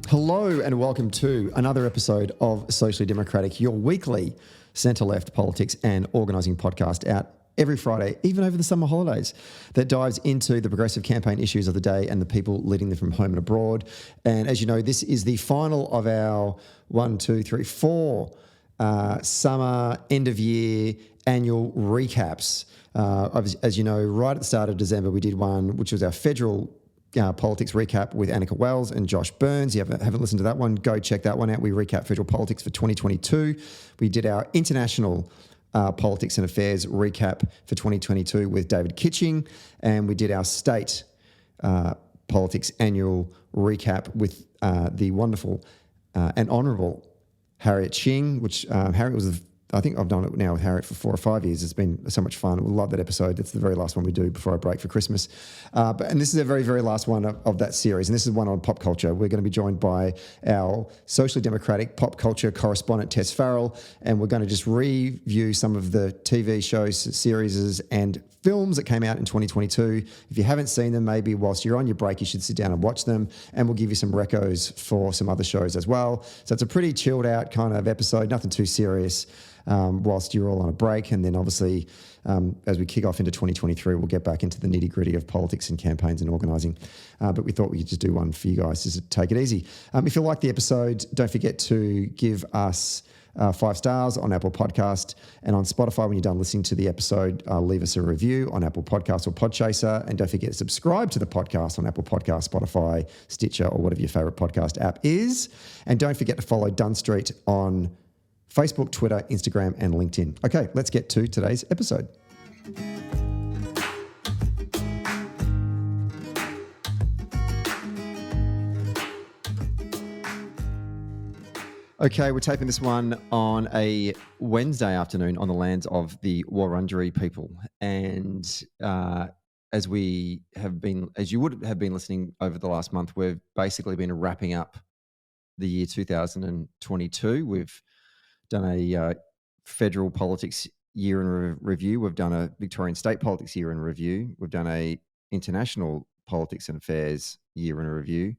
Hello and welcome to another episode of Socially Democratic, your weekly centre-left politics and organising podcast out every Friday, even over the summer holidays, that dives into the progressive campaign issues of the day and the people leading them from home and abroad. And as you know, this is the final of our 4 summer, end of year, annual recaps. As you know, right at the start of December, we did one, which was our federal politics recap with Annika Wells and Josh Burns. You haven't listened to that one, go check that one out. We recap federal politics for 2022. We did our international politics and affairs recap for 2022 with David Kitching, and we did our state politics annual recap with the wonderful and honourable Harriet Shing, which Harriet was I think I've done it now with Harriet for 4 or 5 years. It's been so much fun. We love that episode. That's the very last one we do before I break for Christmas. And this is the very, very last one of that series. And this is one on pop culture. We're going to be joined by our socially democratic pop culture correspondent, Tess Farrell. And we're going to just review some of the TV shows, series, and films that came out in 2022. If you haven't seen them, maybe whilst you're on your break, you should sit down and watch them. And we'll give you some recos for some other shows as well. So it's a pretty chilled out kind of episode, nothing too serious. Whilst you're all on a break. And then obviously, as we kick off into 2023, we'll get back into the nitty gritty of politics and campaigns and organising. But we thought we could just do one for you guys just to take it easy. If you like the episode, don't forget to give us 5 stars on Apple Podcast and on Spotify. When you're done listening to the episode, leave us a review on Apple Podcasts or Podchaser. And don't forget to subscribe to the podcast on Apple Podcasts, Spotify, Stitcher, or whatever your favourite podcast app is. And don't forget to follow Dunn Street on Facebook, Twitter, Instagram, and LinkedIn. Okay, let's get to today's episode. Okay, we're taping this one on a Wednesday afternoon on the lands of the Wurundjeri people. And as you would have been listening over the last month, we've basically been wrapping up the year 2022. We've done a federal politics year in review. We've done a Victorian state politics year in review. We've done a international politics and affairs year in review.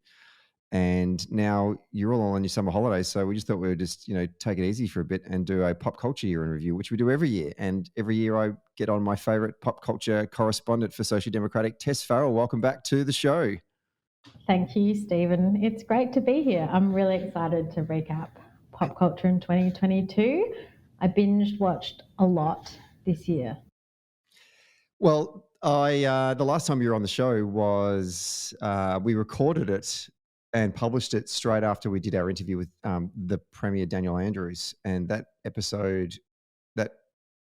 And now you're all on your summer holidays. So we just thought we would just, take it easy for a bit and do a pop culture year in review, which we do every year. And every year I get on my favorite pop culture correspondent for Social Democratic, Tess Farrell. Welcome back to the show. Thank you, Stephen. It's great to be here. I'm really excited to recap pop culture in 2022. I watched a lot this year. Well, the last time you were on the show was we recorded it and published it straight after we did our interview with the Premier Daniel Andrews, and that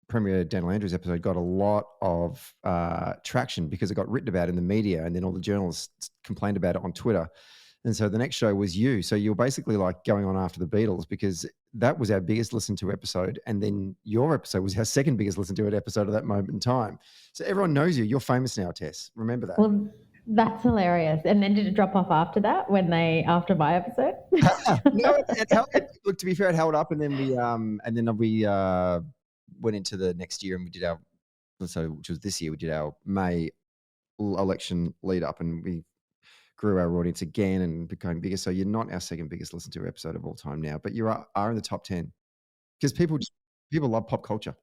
Premier Daniel Andrews episode got a lot of traction because it got written about in the media, and then all the journalists complained about it on Twitter. And so the next show was you. So you're basically like going on after the Beatles, because that was our biggest listened to episode. And then your episode was our second biggest listened to episode at that moment in time. So everyone knows you. You're famous now, Tess. Remember that. Well, that's hilarious. And then did it drop off after that after my episode? No, look, to be fair, it held up. And then we went into the next year and we did which was this year, we did our May election lead up, and we grew our audience again and became bigger. So you're not our second biggest listened to episode of all time now, but you are in the top 10 because people love pop culture.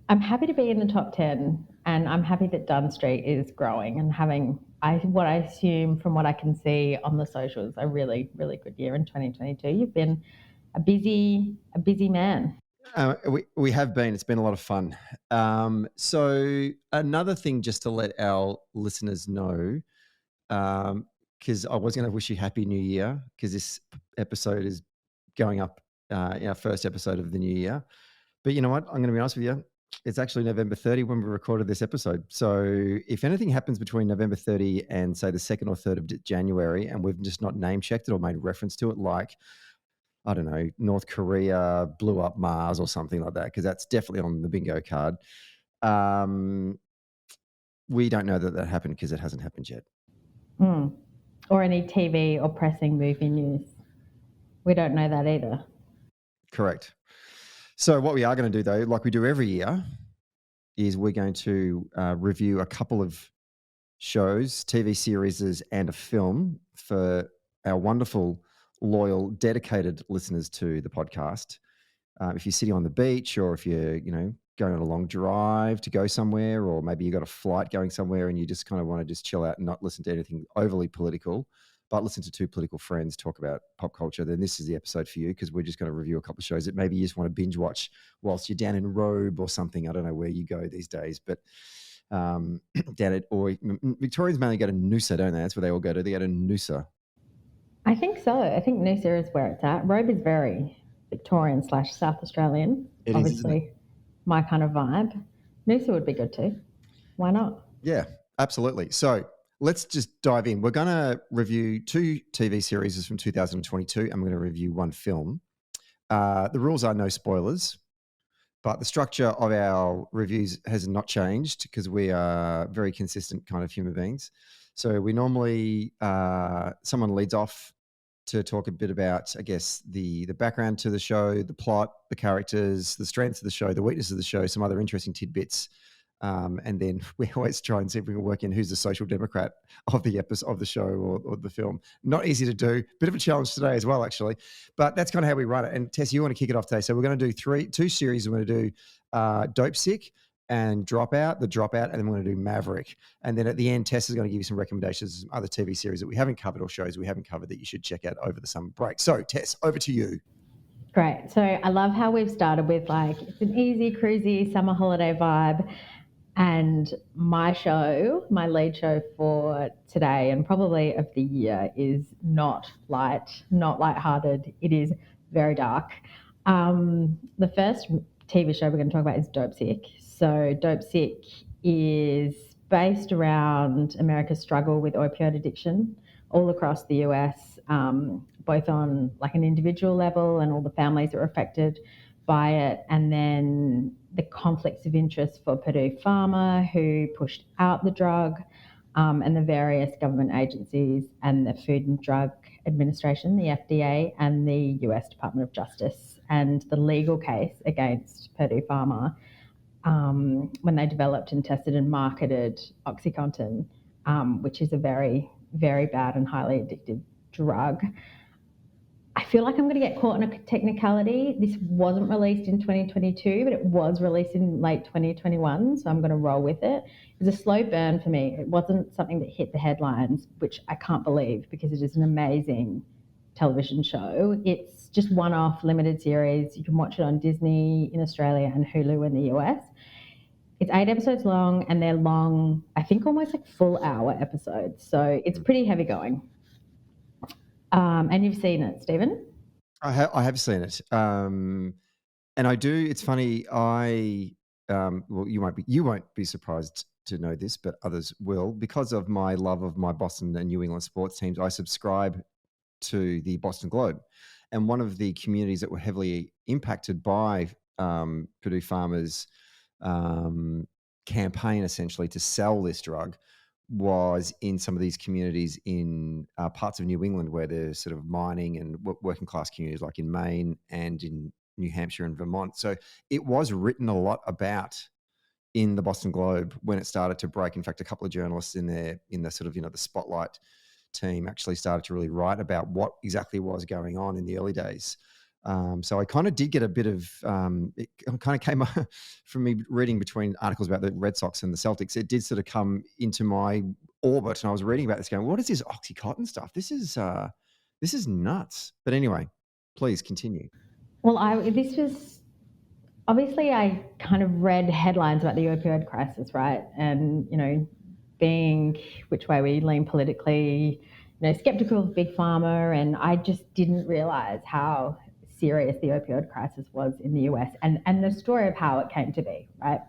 I'm happy to be in the top 10, and I'm happy that Dunn Street is growing and having what I assume from what I can see on the socials, a really, really good year in 2022. You've been a busy man. We have been. It's been a lot of fun. So another thing just to let our listeners know, because I was going to wish you Happy New Year, because this episode is going up our first episode of the new year. But you know what? I'm going to be honest with you. It's actually November 30 when we recorded this episode. So if anything happens between November 30 and say the 2nd or 3rd of January, and we've just not name checked it or made reference to it, like, I don't know, North Korea blew up Mars or something like that, because that's definitely on the bingo card. We don't know that happened because it hasn't happened yet. Or any TV or pressing movie news. We don't know that either. Correct. So what we are going to do, though, like we do every year, is we're going to review a couple of shows, TV series, and a film for our wonderful loyal, dedicated listeners to the podcast. If you're sitting on the beach, or if you're, going on a long drive to go somewhere, or maybe you got a flight going somewhere and you just kind of want to just chill out and not listen to anything overly political, but listen to two political friends talk about pop culture, then this is the episode for you, because we're just going to review a couple of shows that maybe you just want to binge watch whilst you're down in Robe or something. I don't know where you go these days, but down at, or Victorians mainly go to Noosa, don't they? That's where they all go to. They go to Noosa. I think so. I think Noosa is where it's at. Robe is very Victorian / South Australian. It is, isn't obviously, my kind of vibe. Noosa would be good too. Why not? Yeah, absolutely. So let's just dive in. We're going to review 2 TV series from 2022, and we're going to review 1 film. The rules are no spoilers, but the structure of our reviews has not changed because we are very consistent kind of human beings. So we normally, someone leads off to talk a bit about, I guess, the background to the show, the plot, the characters, the strengths of the show, the weaknesses of the show, some other interesting tidbits. And then we always try and see if we can work in who's the social democrat of the episode, of the show, or the film. Not easy to do. Bit of a challenge today as well, actually. But that's kind of how we run it. And Tess, you want to kick it off today. So we're going to do 2 series. We're going to do Dopesick and Dropout, and then we're going to do Maverick. And then at the end, Tess is going to give you some recommendations of some other TV series that we haven't covered, or shows we haven't covered that you should check out over the summer break. So Tess, over to you. Great. So I love how we've started with it's an easy, cruisy summer holiday vibe. And my lead show for today and probably of the year, is not lighthearted. It is very dark. The first TV show we're going to talk about is Dopesick. So Dopesick is based around America's struggle with opioid addiction all across the US, both on an individual level and all the families that were affected by it, and then the conflicts of interest for Purdue Pharma, who pushed out the drug, and the various government agencies and the Food and Drug Administration, the FDA, and the US Department of Justice, and the legal case against Purdue Pharma when they developed and tested and marketed OxyContin, which is a very, very bad and highly addictive drug. I feel like I'm going to get caught in a technicality. This wasn't released in 2022, but it was released in late 2021, so I'm going to roll with it. It was a slow burn for me. It wasn't something that hit the headlines, which I can't believe because it is an amazing television show. It's just one-off limited series. You can watch it on Disney in Australia and Hulu in the US. It's 8 episodes long, and they're long, I think almost full hour episodes. So it's pretty heavy going. And you've seen it, Stephen? I have seen it. And I do. It's funny. Well, you won't be surprised to know this, but others will. Because of my love of my Boston and New England sports teams, I subscribe to the Boston Globe. And one of the communities that were heavily impacted by Purdue Pharma's campaign, essentially, to sell this drug, was in some of these communities in parts of New England where there's sort of mining and working class communities, like in Maine and in New Hampshire and Vermont. So it was written a lot about in the Boston Globe when it started to break. In fact, a couple of journalists in the sort of, the spotlight team actually started to really write about what exactly was going on in the early days. So I kind of did get a bit of, it kind of came from me reading between articles about the Red Sox and the Celtics. It did sort of come into my orbit, and I was reading about this going, what is this OxyContin stuff? This is nuts. But anyway, please continue. Well, this was, obviously I kind of read headlines about the opioid crisis, right? And, being which way we lean politically, skeptical of Big Pharma, and I just didn't realize how serious the opioid crisis was in the US and the story of how it came to be, right?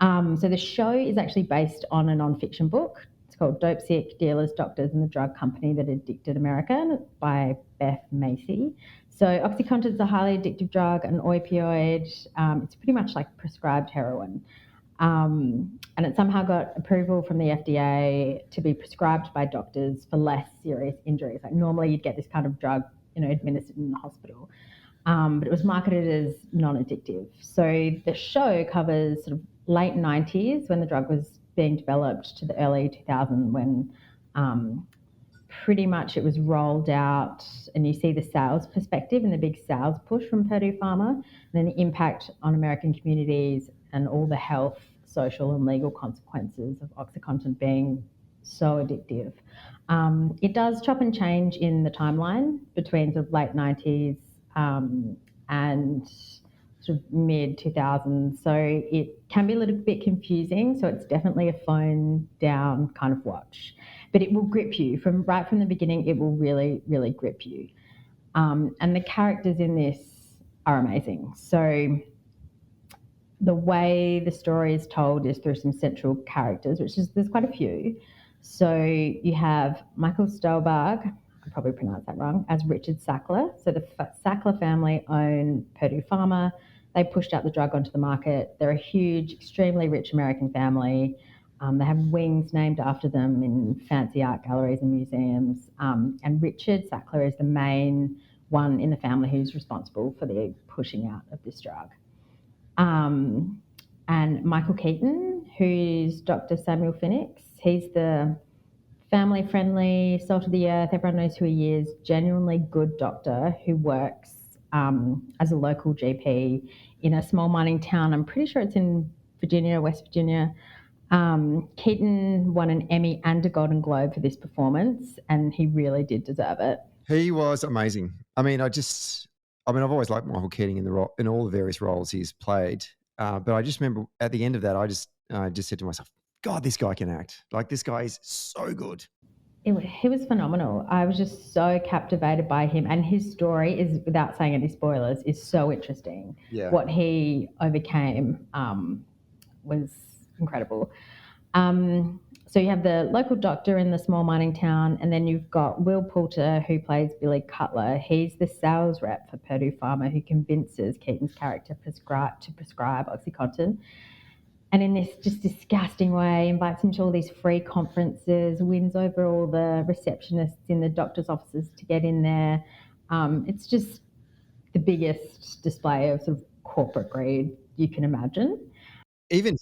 So the show is actually based on a non-fiction book. It's called Dopesick, Dealers, Doctors, and the Drug Company That Addicted America, and it's by Beth Macy. So OxyContin is a highly addictive drug, an opioid. It's pretty much like prescribed heroin. And it somehow got approval from the FDA to be prescribed by doctors for less serious injuries. Like normally you'd get this kind of drug, administered in the hospital. But it was marketed as non-addictive. So the show covers sort of late 90s when the drug was being developed to the early 2000s when pretty much it was rolled out, and you see the sales perspective and the big sales push from Purdue Pharma, and then the impact on American communities and all the health, social and legal consequences of OxyContin being so addictive. It does chop and change in the timeline between sort of late 90s and sort of mid 2000s. So it can be a little bit confusing. So it's definitely a phone down kind of watch, but it will grip you right from the beginning. It will really, really grip you. And the characters in this are amazing. So the way the story is told is through some central characters, there's quite a few. So you have Michael Stolberg, I probably pronounced that wrong, as Richard Sackler. So the Sackler family own Purdue Pharma. They pushed out the drug onto the market. They're a huge, extremely rich American family. They have wings named after them in fancy art galleries and museums. And Richard Sackler is the main one in the family who's responsible for the pushing out of this drug. And Michael Keaton, who's Dr. Samuel Phoenix, he's the family-friendly, salt of the earth, everyone knows who he is, genuinely good doctor who works as a local GP in a small mining town. I'm pretty sure it's in Virginia, West Virginia. Keaton won an Emmy and a Golden Globe for this performance, and he really did deserve it. He was amazing. I mean, I've always liked Michael Keating in all the various roles he's played. But I just remember at the end of that, I just said to myself, God, this guy can act. Like, this guy is so good. He was phenomenal. I was just so captivated by him, and his story is, without saying any spoilers, is so interesting. Yeah. What he overcame was incredible. So you have the local doctor in the small mining town, and then you've got Will Poulter, who plays Billy Cutler. He's the sales rep for Purdue Pharma, who convinces Keaton's character to prescribe OxyContin. And in this just disgusting way, invites him to all these free conferences, wins over all the receptionists in the doctor's offices to get in there. It's just the biggest display of sort of corporate greed you can imagine. Even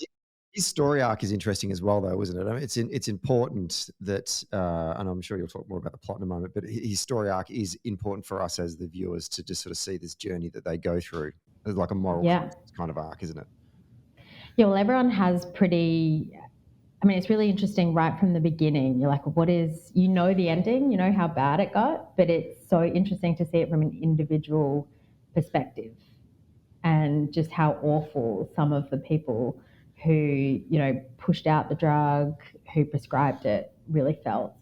his story arc is interesting as well, though, isn't it? I mean, it's important that, and I'm sure you'll talk more about the plot in a moment, but his story arc is important for us as the viewers to just sort of see this journey that they go through. It's like a moral kind of arc, isn't it? Yeah, well, everyone has it's really interesting right from the beginning. You're like, you know the ending, you know how bad it got, but it's so interesting to see it from an individual perspective and just how awful some of the people who, pushed out the drug, who prescribed it, really felt.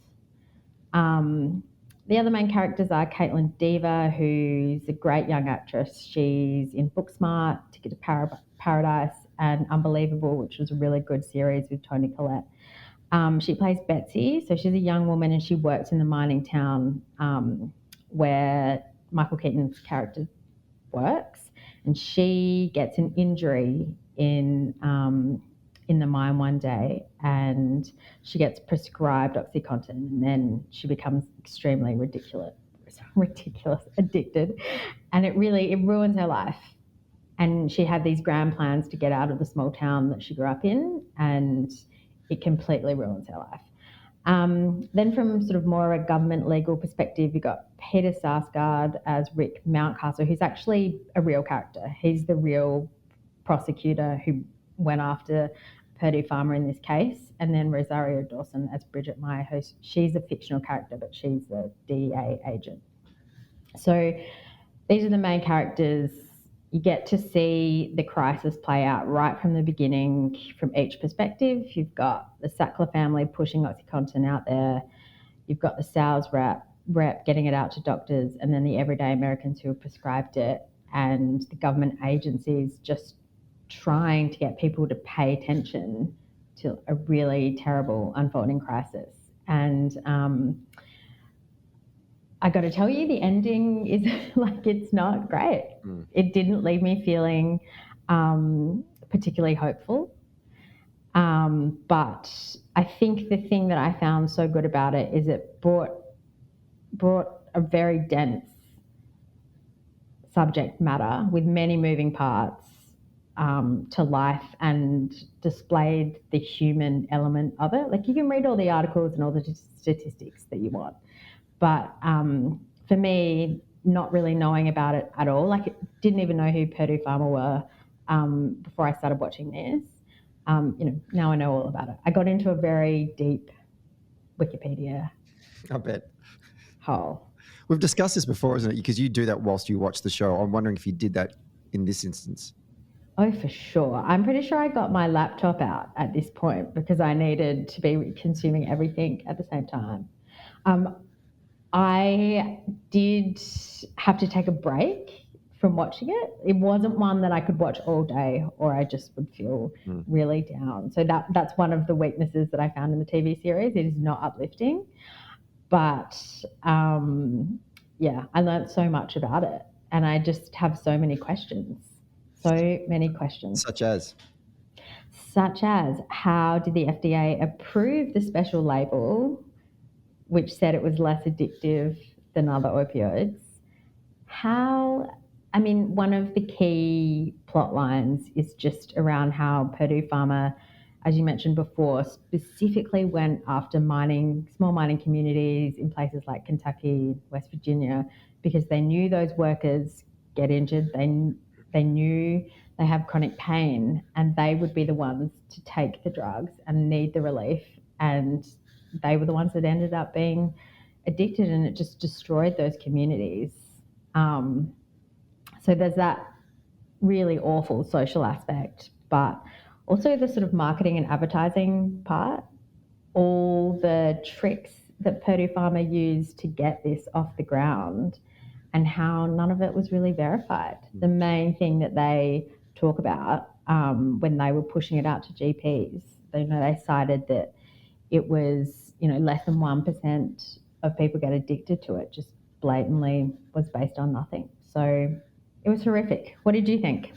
The other main characters are Caitlin Dever, who's a great young actress. She's in Booksmart, Ticket to Paradise, and Unbelievable, which was a really good series with Toni Collette. She plays Betsy, so she's a young woman and she works in the mining town where Michael Keaton's character works, and she gets an injury in the mine one day, and she gets prescribed OxyContin, and then she becomes extremely ridiculous addicted, and it ruins her life. And she had these grand plans to get out of the small town that she grew up in, and it completely ruins her life. Then from sort of more of a government legal perspective, you've got Peter Sarsgaard as Rick Mountcastle, who's actually a real character. He's the real prosecutor who went after Purdue Pharma in this case. And then Rosario Dawson as Bridget Meyer, she's a fictional character, but she's the DEA agent. So these are the main characters. You get to see the crisis play out right from the beginning from each perspective. You've got the Sackler family pushing OxyContin out there. You've got the sales rep getting it out to doctors, and then the everyday Americans who have prescribed it, and the government agencies just trying to get people to pay attention to a really terrible unfolding crisis. And I got to tell you, the ending is it's not great. It didn't leave me feeling particularly hopeful. But I think the thing that I found so good about it is it brought a very dense subject matter with many moving parts to life, and displayed the human element of it. Like, you can read all the articles and all the statistics that you want, But for me, not really knowing about it at all, like didn't even know who Purdue Pharma were before I started watching this. Now I know all about it. I got into a very deep Wikipedia I bet. hole. We've discussed this before, isn't it? Because you do that whilst you watch the show. I'm wondering if you did that in this instance. Oh, for sure. I'm pretty sure I got my laptop out at this point because I needed to be consuming everything at the same time. I did have to take a break from watching it. It wasn't one that I could watch all day or I just would feel really down. So that's one of the weaknesses that I found in the TV series. It is not uplifting. But I learned so much about it. And I just have so many questions. So many questions. Such as, how did the FDA approve the special label, which said it was less addictive than other opioids? One of the key plot lines is just around how Purdue Pharma, as you mentioned before, specifically went after small mining communities in places like Kentucky, West Virginia, because they knew those workers get injured. They knew they have chronic pain and they would be the ones to take the drugs and need the relief. And they were the ones that ended up being addicted, and it just destroyed those communities. So there's that really awful social aspect, but also the sort of marketing and advertising part, all the tricks that Purdue Pharma used to get this off the ground and how none of it was really verified. The main thing that they talk about when they were pushing it out to GPs, they cited that it was, less than 1% of people get addicted to it, just blatantly was based on nothing. So it was horrific. What did you think?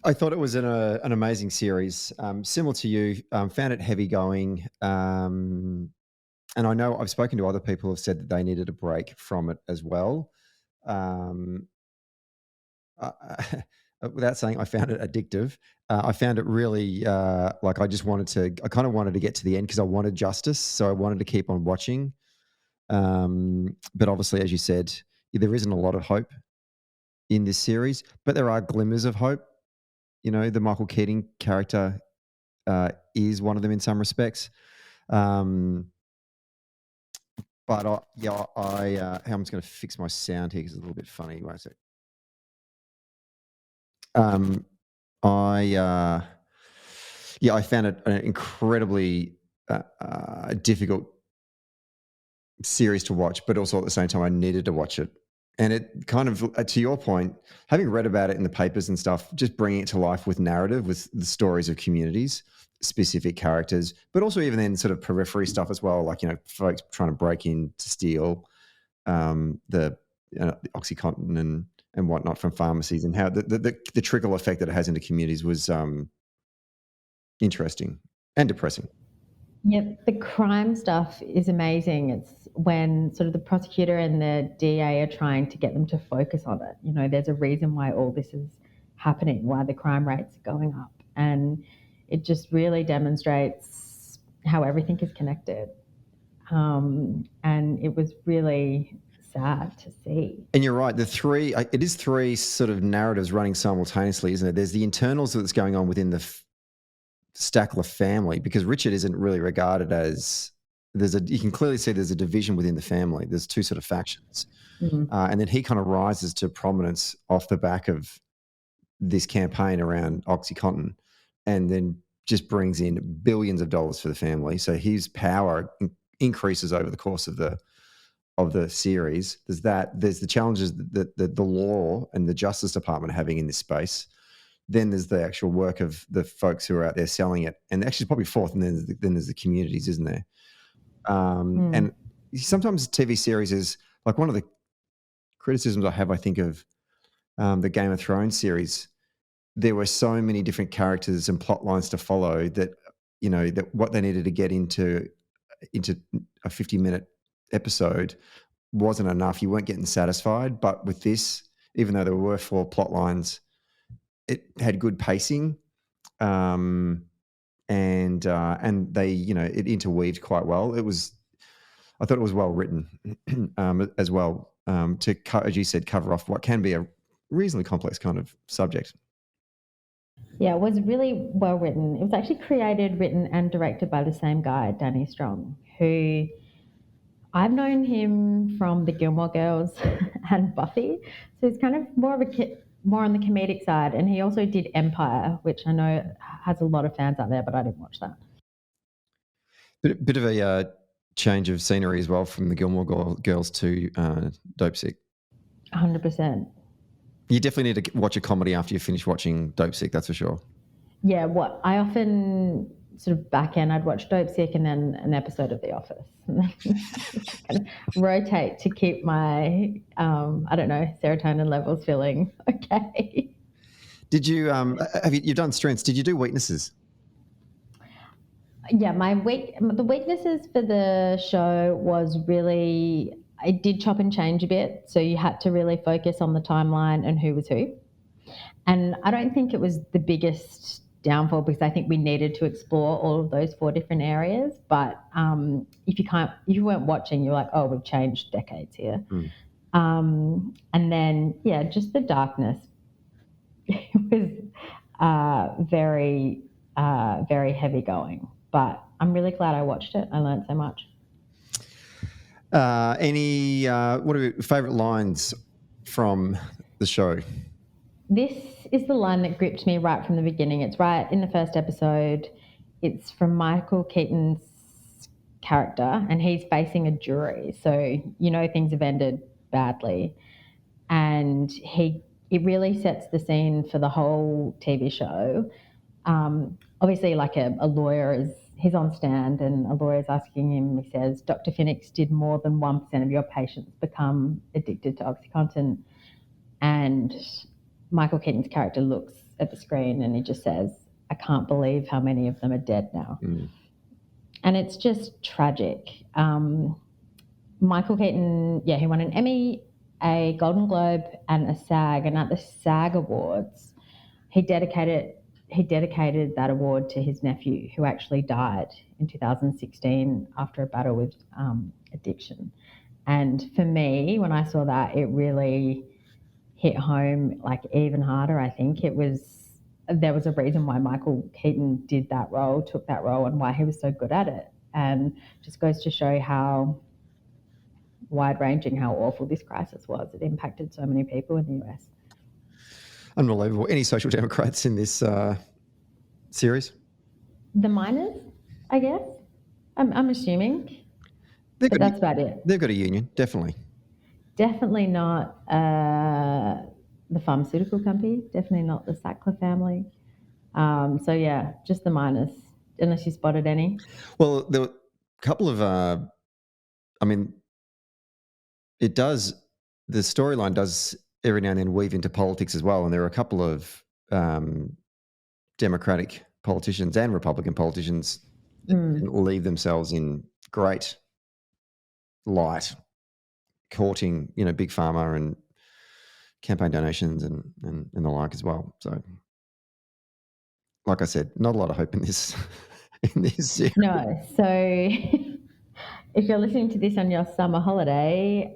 I thought it was an amazing series. Similar to you, found it heavy going. And I know I've spoken to other people who have said that they needed a break from it as well. Without saying I found it addictive, I found it really I kind of wanted to get to the end because I wanted justice. So I wanted to keep on watching. But obviously, as you said, there isn't a lot of hope in this series, but there are glimmers of hope. The Michael Keating character is one of them in some respects. But I'm just going to fix my sound here because it's a little bit funny. Wait a sec. I found it an incredibly difficult series to watch, but also at the same time, I needed to watch it. And it kind of, to your point, having read about it in the papers and stuff, just bringing it to life with narrative, with the stories of communities, specific characters, but also even then sort of periphery stuff as well, like, folks trying to break in to steal the OxyContin and whatnot from pharmacies, and how the trickle effect that it has into communities was interesting and depressing. Yeah, the crime stuff is amazing. It's when sort of the prosecutor and the DA are trying to get them to focus on it. There's a reason why all this is happening, why the crime rates are going up. And it just really demonstrates how everything is connected. And it was really sad to see. And you're right. It is three sort of narratives running simultaneously, isn't it? There's the internals that's going on within the Stackler family, because Richard isn't really regarded as, you can clearly see there's a division within the family. There's two sort of factions. Mm-hmm. And then he kind of rises to prominence off the back of this campaign around OxyContin, and then just brings in billions of dollars for the family. So his power increases over the course of the series. There's the challenges that the law and the Justice Department are having in this space. Then there's the actual work of the folks who are out there selling it, and actually probably fourth, and then there's the communities, isn't there? And sometimes TV series is like, one of the criticisms I have, I think, of the Game of Thrones series. There were so many different characters and plot lines to follow that that what they needed to get into a 50-minute episode wasn't enough. You weren't getting satisfied. But with this, even though there were 4 plot lines, it had good pacing, and they, it interweaved quite well. It was, I thought it was well written as well to, as you said, cover off what can be a reasonably complex kind of subject. Yeah, it was really well written. It was actually created, written, and directed by the same guy, Danny Strong, who I've known him from the Gilmore Girls and Buffy. So he's kind of more of more on the comedic side. And he also did Empire, which I know has a lot of fans out there, but I didn't watch that. Bit of a change of scenery as well from the Gilmore Girls to Dopesick. 100%. You definitely need to watch a comedy after you finish watching Dopesick, that's for sure. Yeah, what I often sort of back end, I'd watch Dopesick and then an episode of The Office. Kind of rotate to keep my, serotonin levels feeling okay. Did you, you've done strengths, did you do weaknesses? Yeah, the weaknesses for the show was really, it did chop and change a bit. So you had to really focus on the timeline and who was who. And I don't think it was the biggest downfall because I think we needed to explore all of those 4 different areas. But if you weren't watching, you're like, oh, we've changed decades here. And then, yeah, just the darkness. It was very, very heavy going. But I'm really glad I watched it. I learned so much. What are your favourite lines from the show? This is the line that gripped me right from the beginning. It's right in the first episode. It's from Michael Keaton's character, and he's facing a jury. So, things have ended badly. And it really sets the scene for the whole TV show. Obviously, like a lawyer he's on stand and a lawyer is asking him, he says, Dr. Phoenix, did more than 1% of your patients become addicted to OxyContin? And Michael Keaton's character looks at the screen and he just says, I can't believe how many of them are dead now. And it's just tragic. Michael Keaton, he won an Emmy, a Golden Globe, and a SAG. And at the SAG Awards, he dedicated that award to his nephew, who actually died in 2016 after a battle with addiction. And for me, when I saw that, it really hit home like even harder. I think there was a reason why Michael Keaton took that role and why he was so good at it. And just goes to show how wide-ranging, how awful this crisis was. It impacted so many people in the US. Unbelievable. Any Social Democrats in this series? The miners, I guess. I'm assuming. But that's about it. They've got a union, definitely. Definitely not the pharmaceutical company. Definitely not the Sackler family. So, yeah, just the miners, unless you spotted any. Well, there were a couple of, the storyline does every now and then weave into politics as well. And there are a couple of Democratic politicians and Republican politicians that leave themselves in great light, courting, Big Pharma and campaign donations and the like as well. So, like I said, not a lot of hope in this series. No. So if you're listening to this on your summer holiday,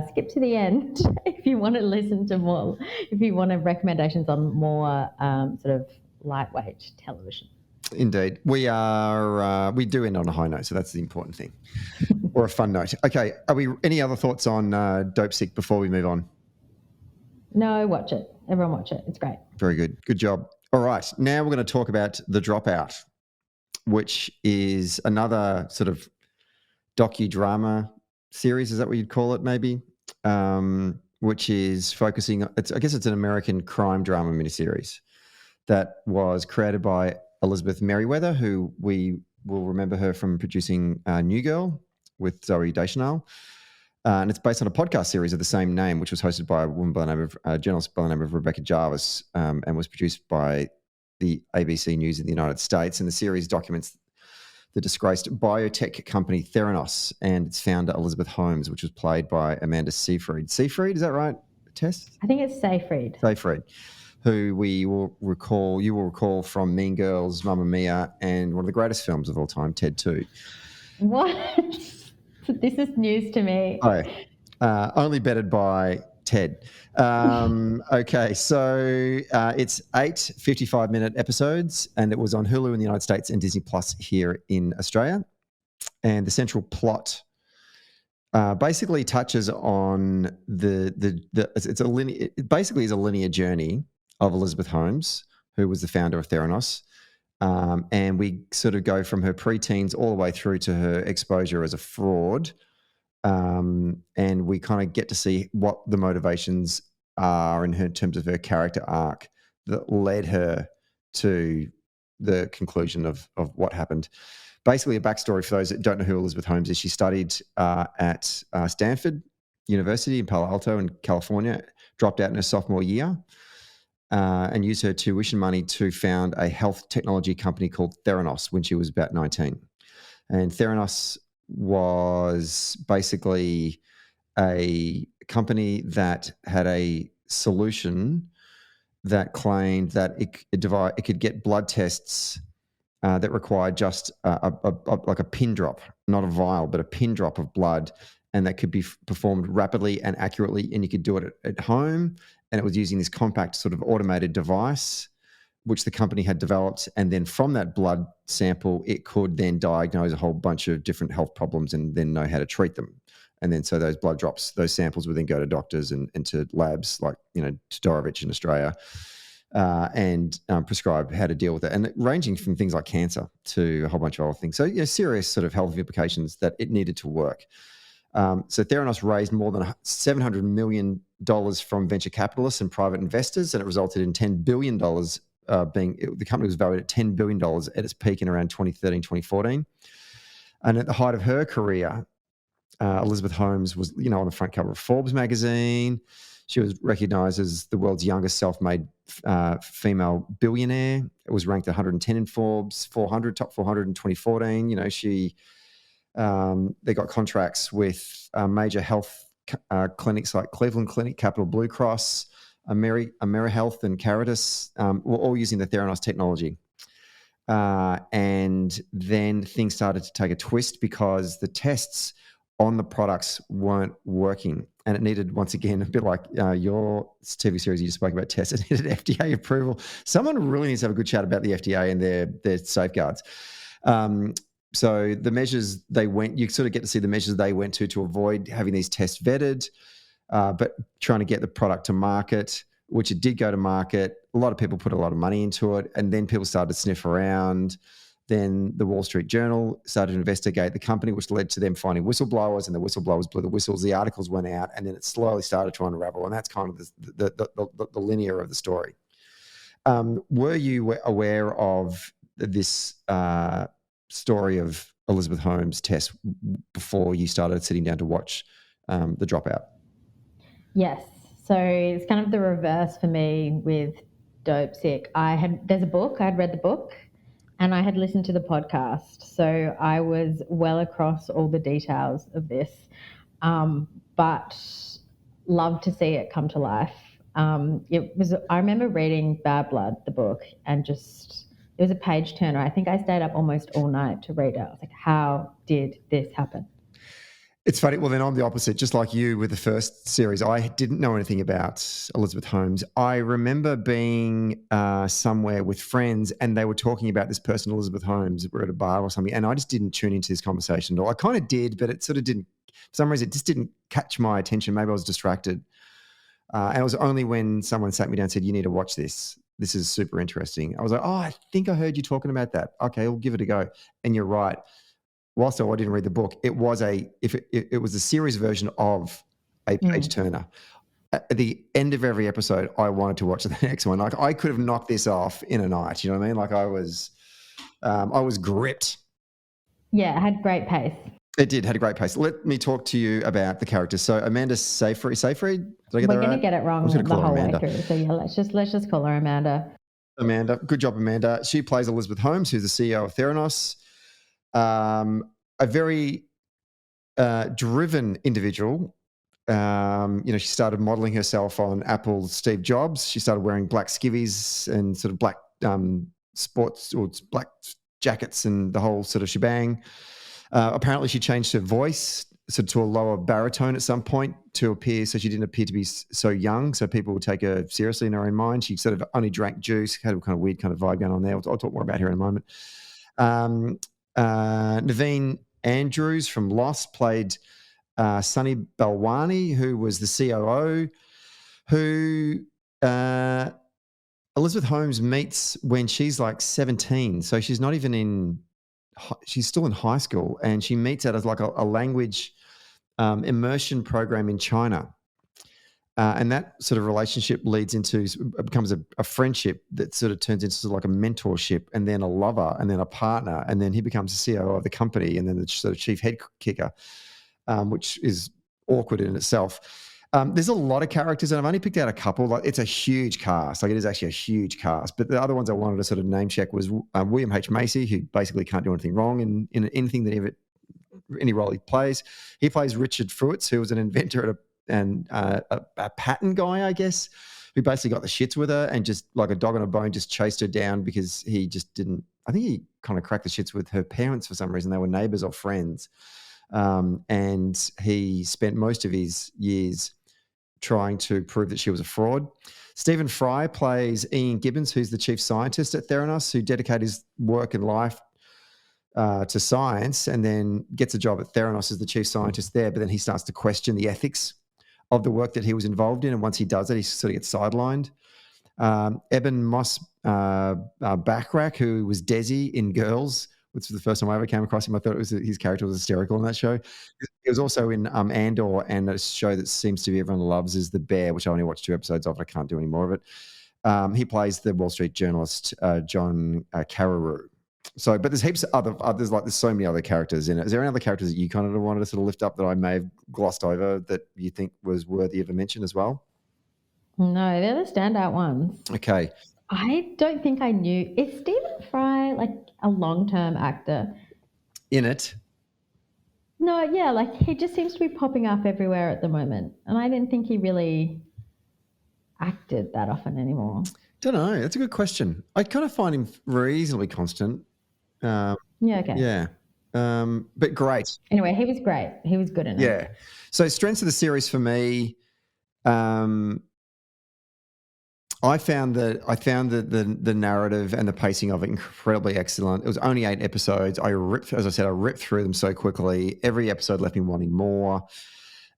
skip to the end if you want to listen to more, if you want recommendations on more sort of lightweight television. Indeed. We do end on a high note, so that's the important thing. Or a fun note. Okay, any other thoughts on Dopesick before we move on? No, watch it. Everyone watch it. It's great. Very good. Good job. All right, now we're going to talk about The Dropout, which is another sort of docudrama series. Is that what you'd call it, maybe? Which is focusing, I guess it's an American crime drama miniseries that was created by Elizabeth Merriweather, who we will remember her from producing New Girl with Zooey Deschanel. And it's based on a podcast series of the same name, which was hosted by a woman by the name of a journalist by the name of Rebecca Jarvis, and was produced by the ABC News in the United States. And the series documents the disgraced biotech company Theranos and its founder Elizabeth Holmes, which was played by Amanda Seyfried. Seyfried, is that right, Tess? I think it's Seyfried. Seyfried, who you will recall from Mean Girls, Mamma Mia, and one of the greatest films of all time, Ted 2. What? This is news to me. Oh, only bettered by Ted. Okay, so it's 8 55-minute episodes, and it was on Hulu in the United States and Disney Plus here in Australia. And the central plot basically touches on it basically is a linear journey of Elizabeth Holmes, who was the founder of Theranos. And we sort of go from her pre-teens all the way through to her exposure as a fraud. And we kind of get to see what the motivations are in terms of her character arc that led her to the conclusion of what happened. Basically, a backstory for those that don't know who Elizabeth Holmes is. She studied at Stanford University in Palo Alto in California, dropped out in her sophomore year, and used her tuition money to found a health technology company called Theranos when she was about 19. And Theranos was basically a company that had a solution that claimed that it could get blood tests that required just like a pin drop, not a vial, but a pin drop of blood, and that could be performed rapidly and accurately, and you could do it at home. And it was using this compact sort of automated device, which the company had developed. And then from that blood sample, it could then diagnose a whole bunch of different health problems and then know how to treat them. And then so those blood drops, those samples would then go to doctors and to labs like, Todorovic in Australia, and prescribe how to deal with it. And ranging from things like cancer to a whole bunch of other things. So, serious sort of health implications that it needed to work. So Theranos raised more than $700 million from venture capitalists and private investors, and it resulted in $10 billion the company was valued at $10 billion at its peak in around 2013, 2014. And at the height of her career, Elizabeth Holmes was, on the front cover of Forbes magazine. She was recognized as the world's youngest self-made female billionaire. It was ranked 110 in Forbes 400, top 400 in 2014. They got contracts with major health clinics like Cleveland Clinic, Capital Blue Cross, AmeriHealth, and Caritas, were all using the Theranos technology. And then things started to take a twist because the tests on the products weren't working. And it needed, once again, a bit like your TV series you just spoke about, Tess, it needed FDA approval. Someone really needs to have a good chat about the FDA and their safeguards. So the measures you sort of get to see the measures they went to avoid having these tests vetted, but trying to get the product to market, which it did go to market. A lot of people put a lot of money into it, and then people started to sniff around. Then the Wall Street Journal started to investigate the company, which led to them finding whistleblowers, and the whistleblowers blew the whistles. The articles went out, and then it slowly started to unravel, and that's kind of the linear of the story. Were you aware of this story of Elizabeth Holmes, Tess, before you started sitting down to watch The Dropout? Yes. So it's kind of the reverse for me with Dopesick. There's a book, I'd read the book, and I had listened to the podcast. So I was well across all the details of this, but loved to see it come to life. I remember reading Bad Blood, the book, and it was a page turner. I think I stayed up almost all night to read it. I was like, how did this happen? It's funny. Well, then I'm the opposite. Just like you with the first series, I didn't know anything about Elizabeth Holmes. I remember being somewhere with friends and they were talking about this person, Elizabeth Holmes. We were at a bar or something, and I just didn't tune into this conversation at all. I kind of did, but it sort of didn't. For some reason, it just didn't catch my attention. Maybe I was distracted. And it was only when someone sat me down and said, "You need to watch this. This is super interesting." I was like, "Oh, I think I heard you talking about that. Okay, we'll give it a go." And you're right. Whilst I didn't read the book, it was a series version of a page turner. At the end of every episode, I wanted to watch the next one. Like I could have knocked this off in a night. You know what I mean? Like I was gripped. Yeah, it had great pace. It did, had a great pace. Let me talk to you about the characters. So Amanda Seyfried, did I get that right? We're going to get it wrong the whole way through. So yeah, let's just call her Amanda. Amanda, good job, Amanda. She plays Elizabeth Holmes, who's the CEO of Theranos. A very driven individual. She started modeling herself on Apple's Steve Jobs. She started wearing black skivvies and sort of black sports or black jackets and the whole sort of shebang. Apparently she changed her voice sort of to a lower baritone at some point to appear, so she didn't appear to be so young, so people would take her seriously in her own mind. She sort of only drank juice, had a kind of weird kind of vibe going on there. I'll talk more about her in a moment. Naveen Andrews from Lost played Sunny Balwani, who was the COO, who Elizabeth Holmes meets when she's like 17. So she's not even in, she's still in high school, and she meets at like a language immersion program in China. And that sort of relationship leads into, becomes a friendship that sort of turns into like a mentorship, and then a lover, and then a partner, and then he becomes the CEO of the company, and then the sort of chief head kicker, which is awkward in itself. There's a lot of characters, and I've only picked out a couple. Like, it's a huge cast. Like, it is actually a huge cast. But the other ones I wanted to sort of name check was William H. Macy, who basically can't do anything wrong in anything that any role he plays. He plays Richard Fruitz, who was an inventor and a patent guy, I guess, who basically got the shits with her and just like a dog on a bone just chased her down because he just didn't. I think he kind of cracked the shits with her parents for some reason. They were neighbors or friends. And he spent most of his years trying to prove that she was a fraud. Stephen Fry plays Ian Gibbons, who's the chief scientist at Theranos, who dedicated his work and life to science, and then gets a job at Theranos as the chief scientist there. But then he starts to question the ethics of the work that he was involved in. And once he does it, he sort of gets sidelined. Eben Moss Backrack, who was Desi in Girls, which was the first time I ever came across him. I thought his character was hysterical in that show. He was also in Andor, and a show that seems to be everyone loves is The Bear, which I only watched 2 episodes of. I can't do any more of it. He plays the Wall Street journalist John Carreyrou. So, but there's heaps of others, like there's so many other characters in it. Is there any other characters that you kind of wanted to sort of lift up that I may have glossed over that you think was worthy of a mention as well? No, they're the standout ones. Okay. I don't think I knew. Is Stephen Fry like a long-term actor? In it? No, yeah, like he just seems to be popping up everywhere at the moment. And I didn't think he really acted that often anymore. Don't know. That's a good question. I kind of find him reasonably constant. Yeah, okay. Yeah. But great. Anyway, he was great. He was good in it. Yeah. So strengths of the series for me, I found the narrative and the pacing of it incredibly excellent. It was only 8 episodes. I ripped through them so quickly. Every episode left me wanting more.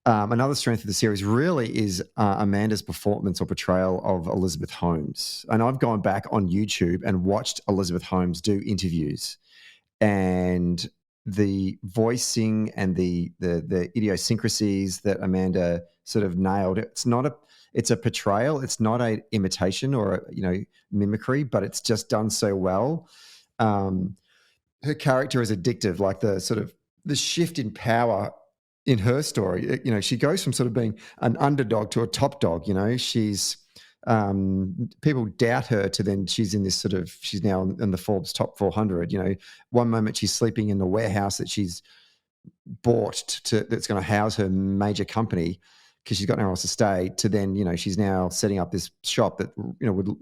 Another strength of the series really is Amanda's performance or portrayal of Elizabeth Holmes. And I've gone back on YouTube and watched Elizabeth Holmes do interviews, and the voicing and the idiosyncrasies that Amanda sort of nailed. It's a portrayal. It's not a imitation or mimicry, but it's just done so well. Her character is addictive, like the shift in power in her story. She goes from sort of being an underdog to a top dog. She's people doubt her to then she's now in the Forbes top 400. One moment she's sleeping in the warehouse that she's bought that's going to house her major company because she's got nowhere else to stay, to then she's now setting up this shop that would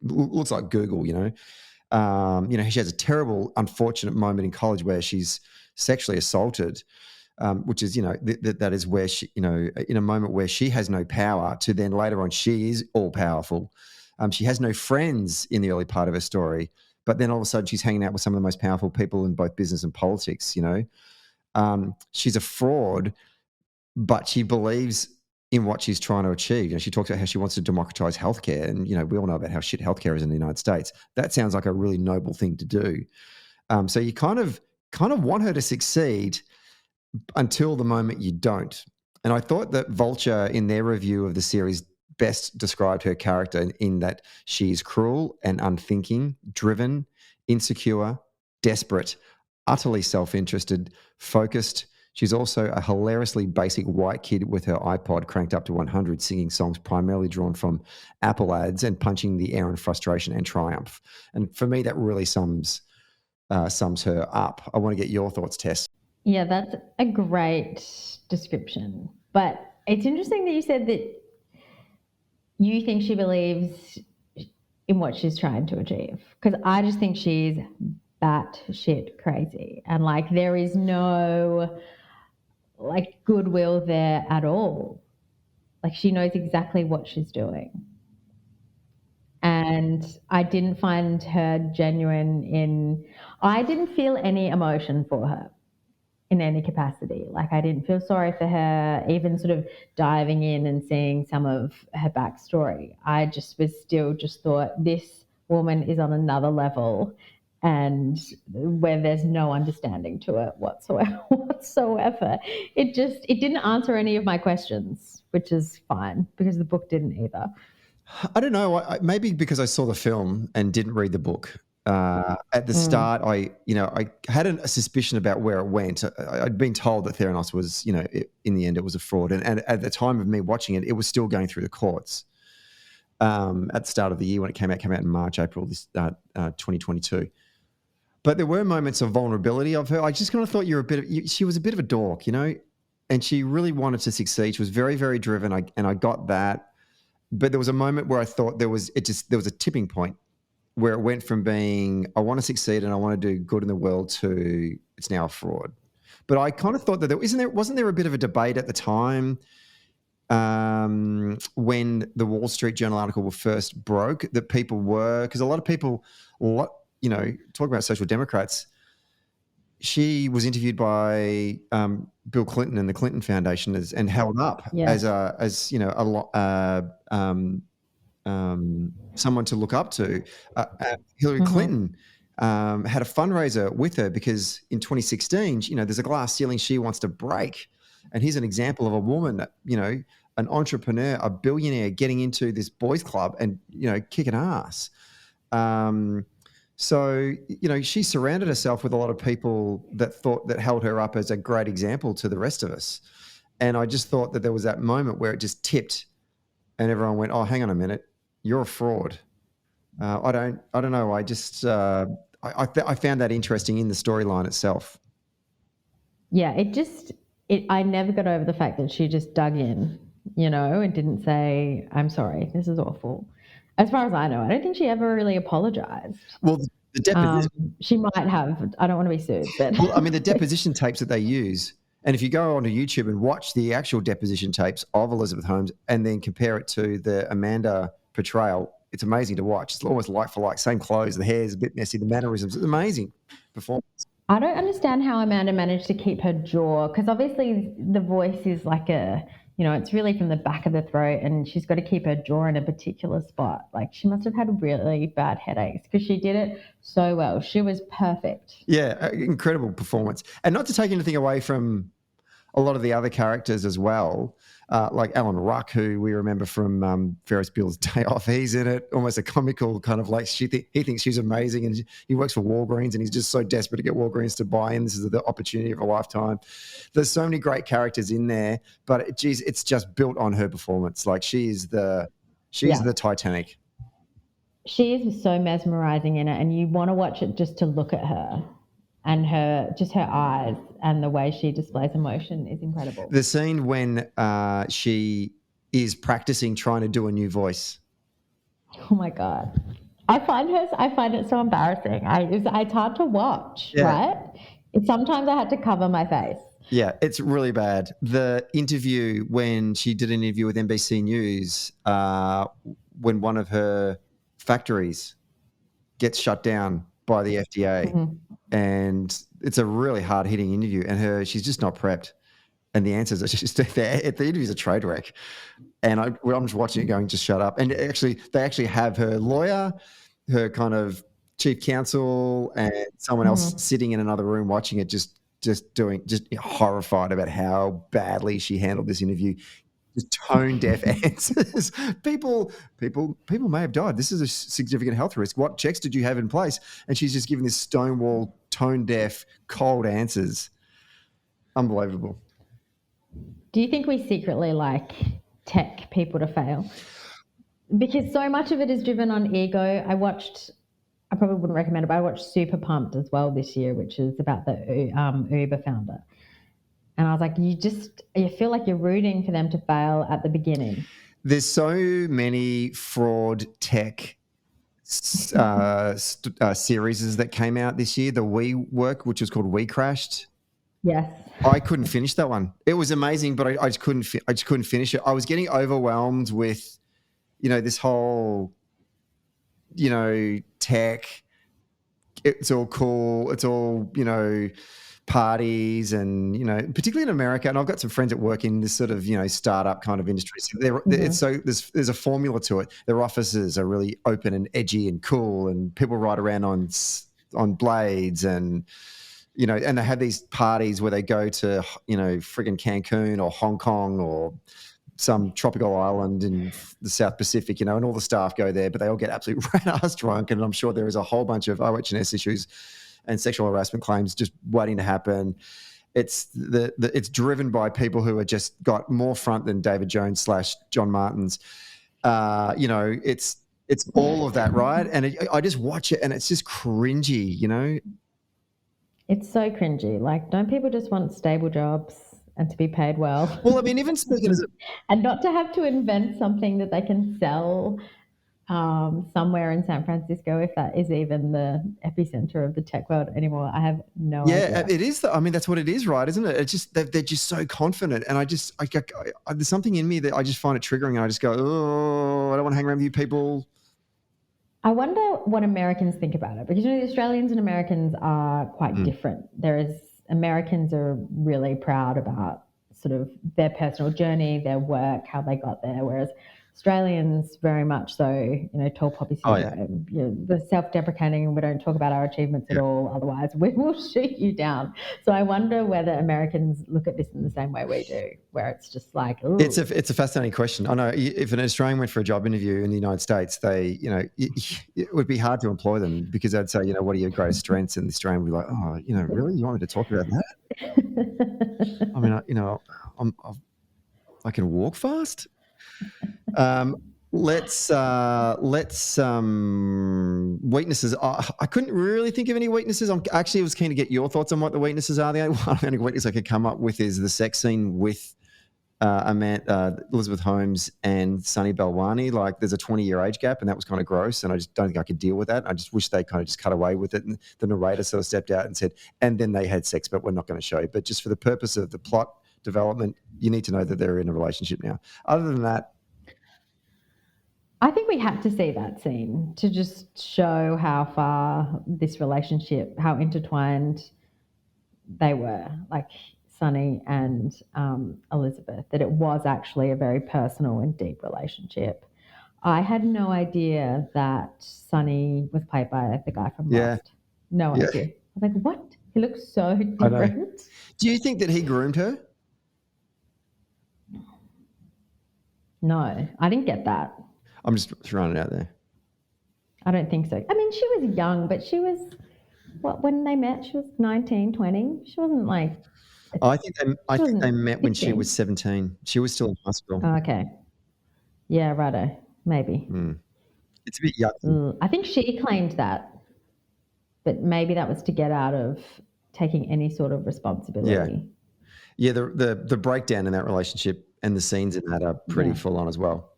looks like Google. She has a terrible, unfortunate moment in college where she's sexually assaulted. Which is, that is where she, in a moment where she has no power, to then later on she is all powerful. She has no friends in the early part of her story, but then all of a sudden she's hanging out with some of the most powerful people in both business and politics. She's a fraud, but she believes in what she's trying to achieve. She talks about how she wants to democratize healthcare, and we all know about how shit healthcare is in the United States. That sounds like a really noble thing to do. So you kind of want her to succeed until the moment you don't. And I thought that Vulture, in their review of the series, best described her character in that she is cruel and unthinking, driven, insecure, desperate, utterly self-interested, focused. She's also a hilariously basic white kid with her iPod cranked up to 100, singing songs primarily drawn from Apple ads and punching the air in frustration and triumph. And for me, that really sums her up. I want to get your thoughts, Tess. Yeah, that's a great description. But it's interesting that you said that you think she believes in what she's trying to achieve, because I just think she's batshit crazy. And there is no like goodwill there at all. Like she knows exactly what she's doing. And I didn't find her genuine I didn't feel any emotion for her in any capacity. Like I didn't feel sorry for her, even sort of diving in and seeing some of her backstory. I just thought this woman is on another level and where there's no understanding to it whatsoever. It didn't answer any of my questions, which is fine because the book didn't either. I don't know. Maybe because I saw the film and didn't read the book. At the start, I had a suspicion about where it went. I'd been told that Theranos was, in the end, it was a fraud. And at the time of me watching it, it was still going through the courts. At the start of the year when it came out in March, April, 2022. But there were moments of vulnerability of her. I just kind of thought she was a bit of a dork, and she really wanted to succeed. She was very, very driven. I got that. But there was a moment where I thought there was a tipping point where it went from being, I want to succeed and I want to do good in the world to it's now a fraud. But I kind of thought that wasn't there a bit of a debate at the time when the Wall Street Journal article first broke that people were, because a lot of people, talk about social democrats. She was interviewed by Bill Clinton and the Clinton Foundation and held up as someone to look up to. Hillary Clinton had a fundraiser with her because in 2016, there's a glass ceiling she wants to break. And here's an example of a woman, an entrepreneur, a billionaire getting into this boys club and, kicking ass. So, she surrounded herself with a lot of people that held her up as a great example to the rest of us. And I just thought that there was that moment where it just tipped and everyone went, oh, hang on a minute, you're a fraud. I don't know. I just, I found that interesting in the storyline itself. Yeah, I never got over the fact that she just dug in, and didn't say, I'm sorry, this is awful. As far as I know, I don't think she ever really apologized. Well, the deposition... she might have. I don't want to be sued. But well, I mean, the deposition tapes that they use, and if you go onto YouTube and watch the actual deposition tapes of Elizabeth Holmes and then compare it to the Amanda portrayal, it's amazing to watch. It's almost like for like, same clothes, the hair's a bit messy, the mannerisms. It's amazing performance. I don't understand how Amanda managed to keep her jaw, because obviously the voice is like it's really from the back of the throat, and she's got to keep her jaw in a particular spot. Like she must have had really bad headaches because she did it so well. She was perfect. Yeah, incredible performance. And not to take anything away from a lot of the other characters as well, like Alan Ruck, who we remember from Ferris Bueller's Day Off. He's in it, almost a comical kind of like he thinks she's amazing, and he works for Walgreens, and he's just so desperate to get Walgreens to buy in. This is the opportunity of a lifetime. There's so many great characters in there, but it's just built on her performance. Like she's the Titanic. She is so mesmerizing in it, and you want to watch it just to look at her. And her eyes and the way she displays emotion is incredible. The scene when she is practicing trying to do a new voice. Oh my God. I find it so embarrassing. It's hard to watch, right? Sometimes I had to cover my face. Yeah, it's really bad. The interview when she did an interview with NBC News when one of her factories gets shut down by the FDA, and it's a really hard-hitting interview, and she's just not prepped, and the answers are just the interview's a trade wreck, and I'm just watching it going, just shut up. And they actually have her lawyer, her kind of chief counsel, and someone else sitting in another room watching it, just horrified about how badly she handled this interview. Just tone deaf answers. People may have died. This is a significant health risk. What checks did you have in place? And she's just giving this stonewall, tone deaf, cold answers. Unbelievable. Do you think we secretly like tech people to fail? Because so much of it is driven on ego. I probably wouldn't recommend it, but I watched Super Pumped as well this year, which is about the Uber founder. And I was like, you feel like you're rooting for them to fail at the beginning. There's so many fraud tech series that came out this year. The WeWork, which was called We Crashed, Yes. I couldn't finish that one. It was amazing, but I just couldn't. I just couldn't finish it. I was getting overwhelmed with, this whole, tech. It's all cool. It's all, parties and, particularly in America. And I've got some friends that work in this sort of, startup kind of industry. So it's so there's a formula to it. Their offices are really open and edgy and cool, and people ride around on blades and, and they have these parties where they go to, friggin' Cancun or Hong Kong or some tropical island in the South Pacific, and all the staff go there, but they all get absolutely rat-ass drunk. And I'm sure there is a whole bunch of OH&S issues and sexual harassment claims just waiting to happen. It's it's driven by people who are just got more front than David Jones / John Martin's. It's all of that, right? And I just watch it and it's just cringy, It's so cringy. Like, don't people just want stable jobs and to be paid well? Well, I mean, even speaking as and not to have to invent something that they can sell somewhere in San Francisco, if that is even the epicenter of the tech world anymore. I have no idea. Yeah, it is. I mean, that's what it is, right? Isn't it? It's just they're just so confident, and there's something in me that I just find it triggering, and I just go, oh, I don't want to hang around with you people. I wonder what Americans think about it, because the Australians and Americans are quite different. Americans are really proud about sort of their personal journey, their work, how they got there, whereas Australians very much so, tall poppy syndrome, the self-deprecating, we don't talk about our achievements at all, otherwise we will shoot you down. So I wonder whether Americans look at this in the same way we do, where it's just like, ooh. It's a fascinating question. I know if an Australian went for a job interview in the United States, they, it would be hard to employ them, because they'd say, what are your greatest strengths? And the Australian would be like, oh, really? You want me to talk about that? I mean, I can walk fast. Let's weaknesses. I couldn't really think of any weaknesses. I was keen to get your thoughts on what the weaknesses are. The only weakness I could come up with is the sex scene with Elizabeth Holmes and Sunny Balwani. Like, there's a 20-year age gap, and that was kind of gross, and I just don't think I could deal with that. I just wish they kind of just cut away with it, and the narrator sort of stepped out and said, and then they had sex, but we're not going to show you. But just for the purpose of the plot development, you need to know that they're in a relationship now. Other than that, I think we had to see that scene to just show how far this relationship, how intertwined they were, like Sunny and Elizabeth, that it was actually a very personal and deep relationship. I had no idea that Sunny was played by the guy from Lost. No idea. I was like, what? He looks so different. Do you think that he groomed her? No, I didn't get that. I'm just throwing it out there. I don't think so. I mean, she was young, but she was, when they met, she was 19, 20. She wasn't like... I think they met when she was 17. She was still in high school. Oh, okay. Yeah, righto. Maybe. It's a bit yucky. I think she claimed that, but maybe that was to get out of taking any sort of responsibility. Yeah, the breakdown in that relationship and the scenes in that are pretty full on as well.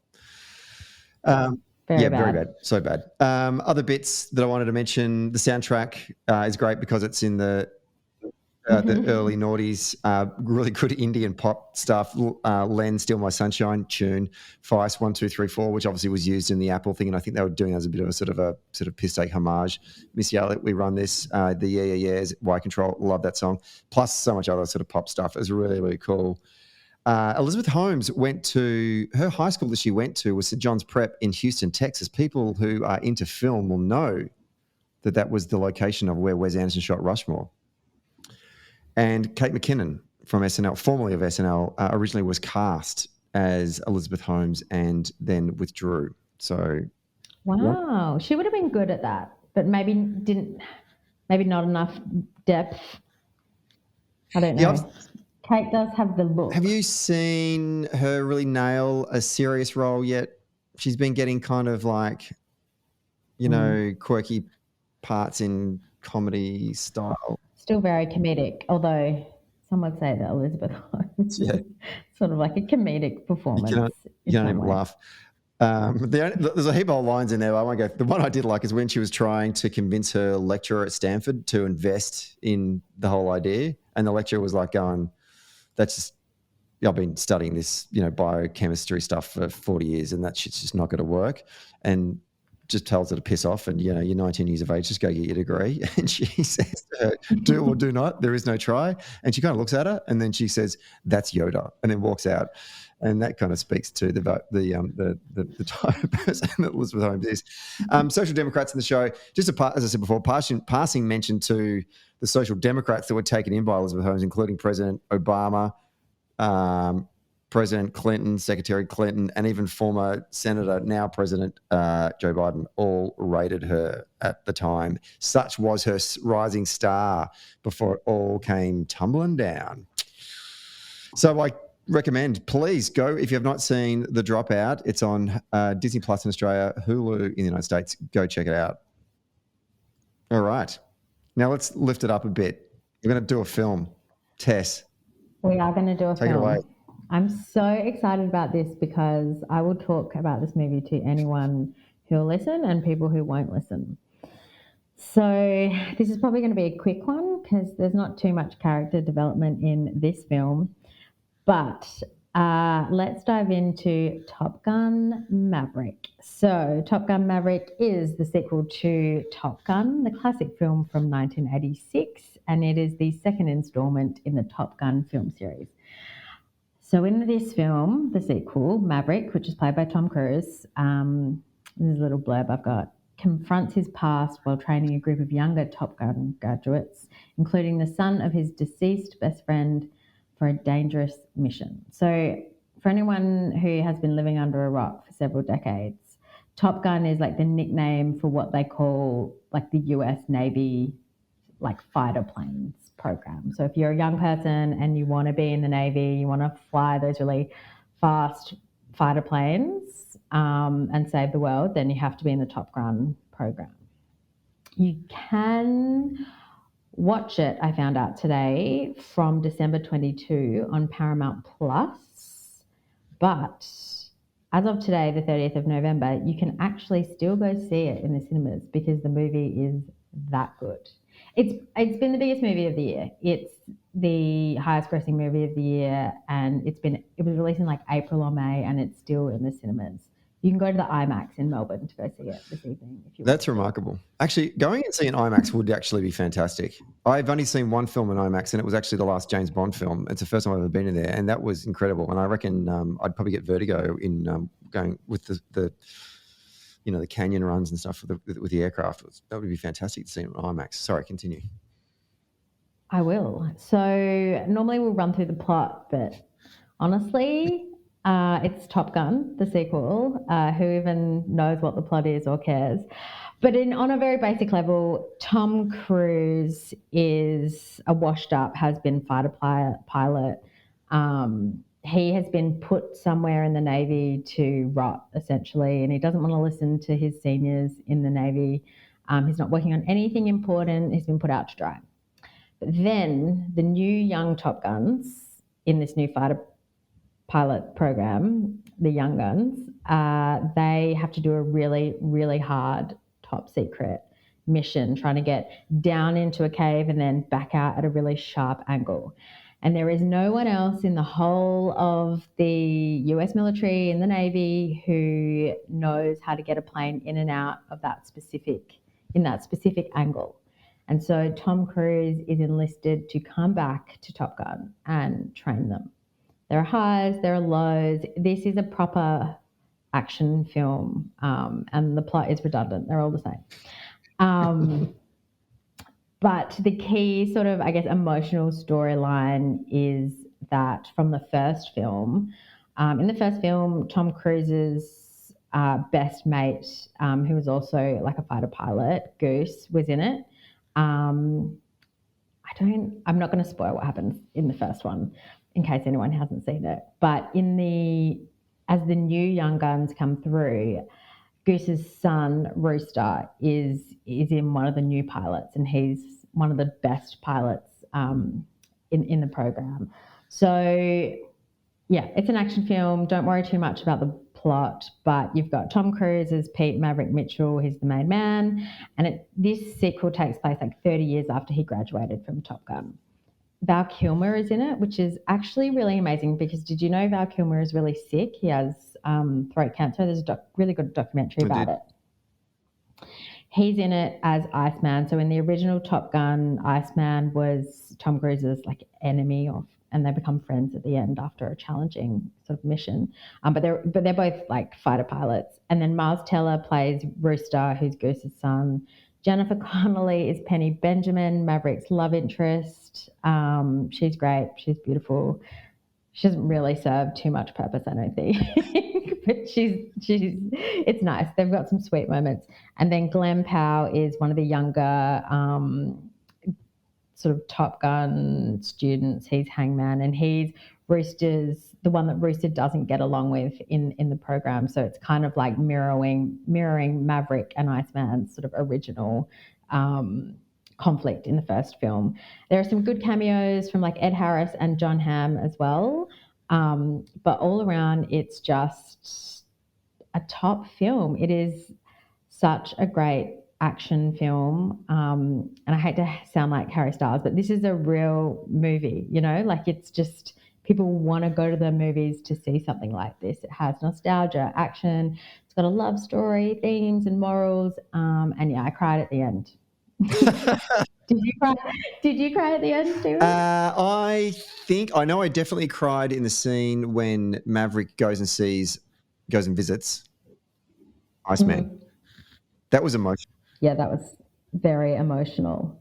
Very bad. So bad. Other bits that I wanted to mention, the soundtrack is great because it's in the early noughties, really good Indian pop stuff. Len, Steal My Sunshine tune, Feist 1, 2, 3, 4, which obviously was used in the Apple thing, and I think they were doing that as a bit of a sort of piss take homage. Missy Elliott, We Run This, the Yeah Yeah Yeahs, Y Control, love that song. Plus so much other sort of pop stuff. It was really, really cool. Elizabeth Holmes her high school that she went to was St. John's Prep in Houston, Texas. People who are into film will know that was the location of where Wes Anderson shot Rushmore. And Kate McKinnon from SNL, formerly of SNL, originally was cast as Elizabeth Holmes and then withdrew. So, wow, she would have been good at that, but maybe not enough depth. I don't know. Yeah, Kate does have the look. Have you seen her really nail a serious role yet? She's been getting kind of like, quirky parts in comedy style. Still very comedic, although some would say that Elizabeth Holmes is sort of like a comedic performance. You don't even laugh. There's a heap of lines in there. I won't go. The one I did like is when she was trying to convince her lecturer at Stanford to invest in the whole idea, and the lecturer was like going, "That's just, I've been studying this, biochemistry stuff for 40 years, and that shit's just not going to work." And just tells her to piss off, and you're 19 years of age, just go get your degree. And she says to her, "Do or do not. There is no try." And she kind of looks at her, and then she says, "That's Yoda," and then walks out. And that kind of speaks to the type of person that Elizabeth Holmes is. Social Democrats in the show, just as I said before, passing mention to the Social Democrats that were taken in by Elizabeth Holmes, including President Obama, President Clinton, Secretary Clinton, and even former Senator, now President Joe Biden, all rated her at the time. Such was her rising star before it all came tumbling down. So I recommend, please go, if you have not seen The Dropout. It's on Disney Plus in Australia, Hulu in the United States. Go check it out. All right. Now let's lift it up a bit. We're going to do a film. Tess. We are going to do a film. Take it away. I'm so excited about this because I will talk about this movie to anyone who'll listen and people who won't listen. So this is probably going to be a quick one because there's not too much character development in this film. But let's dive into Top Gun Maverick. So Top Gun Maverick is the sequel to Top Gun, the classic film from 1986, and it is the second installment in the Top Gun film series. So in this film, the sequel, Maverick, which is played by Tom Cruise, this is a little blurb I've got, confronts his past while training a group of younger Top Gun graduates, including the son of his deceased best friend, for a dangerous mission. So for anyone who has been living under a rock for several decades, Top Gun is like the nickname for what they call like the US Navy like fighter planes program. So if you're a young person and you want to be in the Navy, you want to fly those really fast fighter planes and save the world, then you have to be in the Top Gun program. You can watch it, I found out today, from December 22 on Paramount Plus. But as of today, the 30th of November, you can actually still go see it in the cinemas because the movie is that good. It's been the biggest movie of the year. It's the highest grossing movie of the year, and it was released in like April or May, and it's still in the cinemas. You can go to the IMAX in Melbourne to go see it this evening. If you That's remarkable. Actually, going and seeing IMAX would actually be fantastic. I've only seen one film in IMAX, and it was actually the last James Bond film. It's the first time I've ever been in there, and that was incredible. And I reckon I'd probably get vertigo in going with the canyon runs and stuff with the aircraft. That would be fantastic to see in IMAX. Sorry, continue. I will. So normally we'll run through the plot, but honestly, it's Top Gun, the sequel. Who even knows what the plot is or cares? But on a very basic level, Tom Cruise is a washed-up, has-been fighter pilot. He has been put somewhere in the Navy to rot, essentially, and he doesn't want to listen to his seniors in the Navy. He's not working on anything important. He's been put out to dry. But then the new young Top Guns in this new fighter pilot program, the Young Guns, they have to do a really, really hard top secret mission trying to get down into a cave and then back out at a really sharp angle. And there is no one else in the whole of the US military and the Navy who knows how to get a plane in and out of that specific angle. And so Tom Cruise is enlisted to come back to Top Gun and train them. There are highs, there are lows. This is a proper action film, and the plot is redundant. They're all the same. But the key sort of, I guess, emotional storyline is that from the first film, in the first film, Tom Cruise's best mate, who was also like a fighter pilot, Goose, was in it. I'm not going to spoil what happens in the first one in case anyone hasn't seen it. But as the new Young Guns come through, Goose's son, Rooster, is in one of the new pilots, and he's one of the best pilots in the program. So, yeah, it's an action film. Don't worry too much about the plot, but you've got Tom Cruise as Pete Maverick Mitchell, he's the main man, and this sequel takes place like 30 years after he graduated from Top Gun. Val Kilmer is in it, which is actually really amazing because did you know Val Kilmer is really sick? He has throat cancer. There's a really good documentary about it. He's in it as Iceman. So in the original Top Gun, Iceman was Tom Cruise's like enemy and they become friends at the end after a challenging sort of mission. But they're both like fighter pilots. And then Miles Teller plays Rooster, who's Goose's son. Jennifer Connelly is Penny Benjamin, Maverick's love interest. She's great. She's beautiful. She doesn't really serve too much purpose, I don't think. But it's nice. They've got some sweet moments. And then Glenn Powell is one of the younger sort of Top Gun students. He's Hangman, and he's Rooster's the one that Rooster doesn't get along with in the program. So it's kind of like mirroring Maverick and Iceman's sort of original conflict in the first film. There are some good cameos from like Ed Harris and John Hamm as well. But all around, it's just a top film. It is such a great action film. And I hate to sound like Harry Styles, but this is a real movie, you know, like it's just people want to go to the movies to see something like this. It has nostalgia, action. It's got a love story, themes and morals. And yeah, I cried at the end. Did you cry? Did you cry at the end, Stephen? I know I definitely cried in the scene when Maverick goes and visits Iceman. Mm-hmm. That was emotional. Yeah, that was very emotional.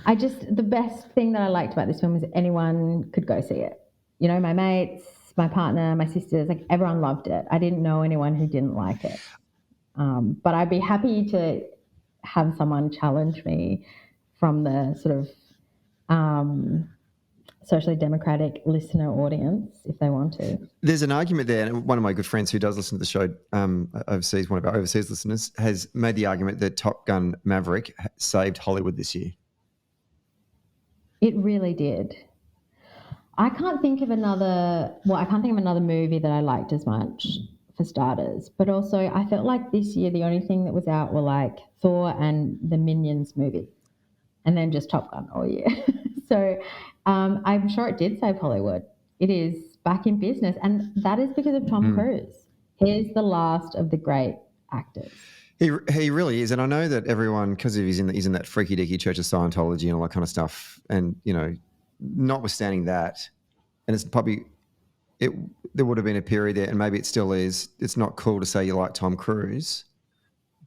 The best thing that I liked about this film is anyone could go see it. You know, my mates, my partner, my sisters, like everyone loved it. I didn't know anyone who didn't like it. But I'd be happy to have someone challenge me from the sort of socially democratic listener audience if they want to. There's an argument there, and one of my good friends who does listen to the show overseas, one of our overseas listeners, has made the argument that Top Gun Maverick saved Hollywood this year. It really did. I can't think of another movie that I liked as much, for starters, but also I felt like this year the only thing that was out were like Thor and the Minions movie, and then just Top Gun all year. So I'm sure it did save Hollywood. It is back in business, and that is because of Tom Cruise. He's the last of the great actors. He really is, and I know that everyone, because he's in that freaky deaky Church of Scientology and all that kind of stuff, and you know, notwithstanding that, and it's probably there would have been a period there, and maybe it still is. It's not cool to say you like Tom Cruise,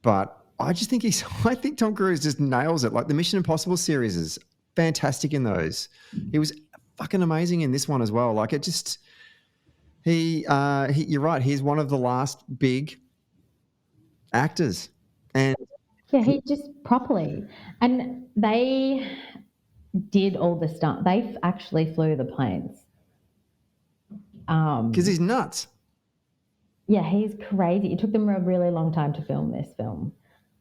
but I just think I think Tom Cruise just nails it. Like the Mission Impossible series is fantastic in those. He was fucking amazing in this one as well. Like it just, you're right. He's one of the last big actors, and yeah, he just properly. And they did all the stuff. They actually flew the planes. Because he's nuts. Yeah, he's crazy. It took them a really long time to film this film.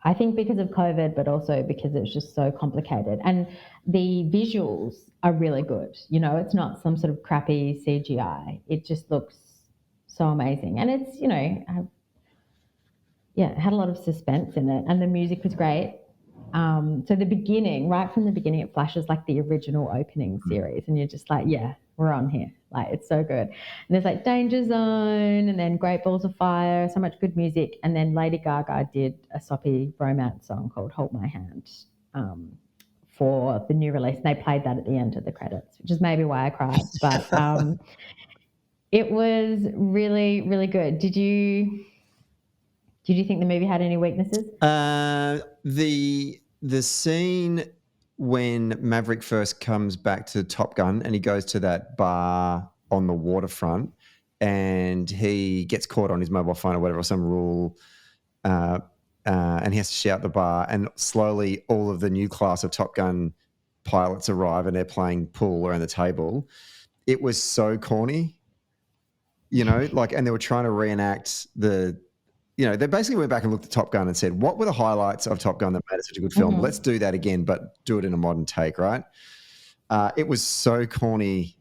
I think because of COVID, but also because it's just so complicated. And the visuals are really good. You know, it's not some sort of crappy CGI. It just looks so amazing. And it's, you know, it had a lot of suspense in it. And the music was great. So the beginning, right from the beginning, it flashes like the original opening series. And you're just like, yeah, we're on here. Like, it's so good. And there's like Danger Zone and then Great Balls of Fire, so much good music. And then Lady Gaga did a soppy romance song called Hold My Hand for the new release. And they played that at the end of the credits, which is maybe why I cried. But it was really, really good. Did you think the movie had any weaknesses? The scene when Maverick first comes back to Top Gun and he goes to that bar on the waterfront and he gets caught on his mobile phone or whatever, some rule, and he has to shout the bar, and slowly all of the new class of Top Gun pilots arrive and they're playing pool around the table. It was so corny, you know, like, and they were trying to reenact they basically went back and looked at Top Gun and said, what were the highlights of Top Gun that made it such a good film? Mm-hmm. Let's do that again, but do it in a modern take, right? It was so corny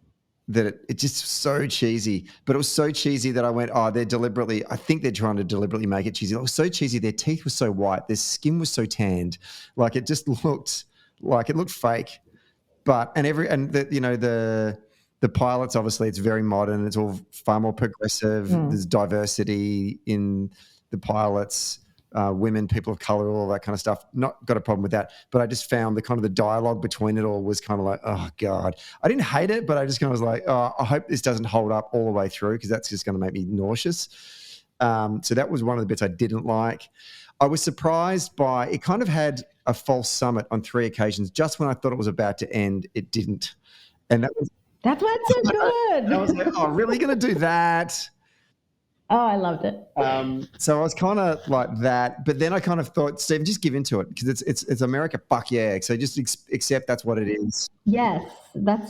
that it just so cheesy, but it was so cheesy that I went, I think they're trying to deliberately make it cheesy. It was so cheesy. Their teeth were so white. Their skin was so tanned. Like it just looked fake. But, the pilots, obviously it's very modern. It's all far more progressive. There's diversity in the pilots, women, people of color, all that kind of stuff. Not got a problem with that. But I just found the dialogue between it all was kind of like, oh God. I didn't hate it, but I just kind of was like, oh, I hope this doesn't hold up all the way through because that's just going to make me nauseous. So that was one of the bits I didn't like. I was surprised by, it kind of had a false summit on 3 occasions. Just when I thought it was about to end, it didn't. And that's why it's so good. I was like, oh, really going to do that? Oh, I loved it. So I was kind of like that, but then I kind of thought, Stephen, just give into it because it's America. Fuck yeah! So just accept that's what it is. Yes,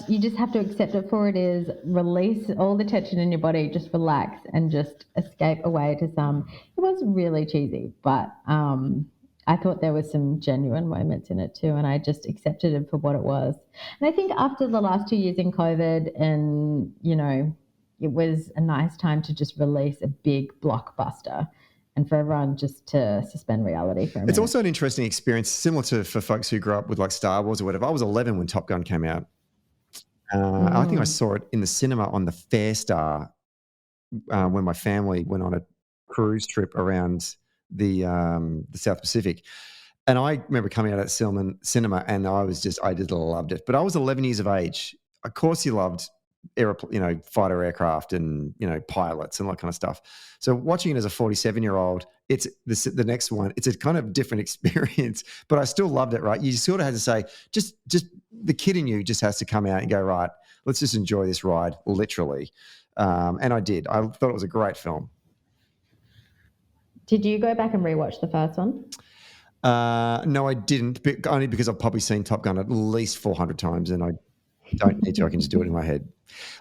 you just have to accept it for it is. Release all the tension in your body. Just relax and just escape away to some. It was really cheesy, but I thought there was some genuine moments in it too, and I just accepted it for what it was. And I think after the last 2 years in COVID, and it was a nice time to just release a big blockbuster and for everyone just to suspend reality for a minute. It's also an interesting experience, similar to for folks who grew up with like Star Wars or whatever. I was 11 when Top Gun came out. I think I saw it in the cinema on the Fair Star when my family went on a cruise trip around the South Pacific. And I remember coming out of that cinema and I just loved it. But I was 11 years of age. Of course you loved fighter aircraft and, pilots and all that kind of stuff. So watching it as a 47-year-old, it's the next one. It's a kind of different experience, but I still loved it, right? You sort of had to say, just the kid in you just has to come out and go, right, let's just enjoy this ride, literally. And I did. I thought it was a great film. Did you go back and rewatch the first one? No, I didn't, but only because I've probably seen Top Gun at least 400 times and I don't need to. I can just do it in my head.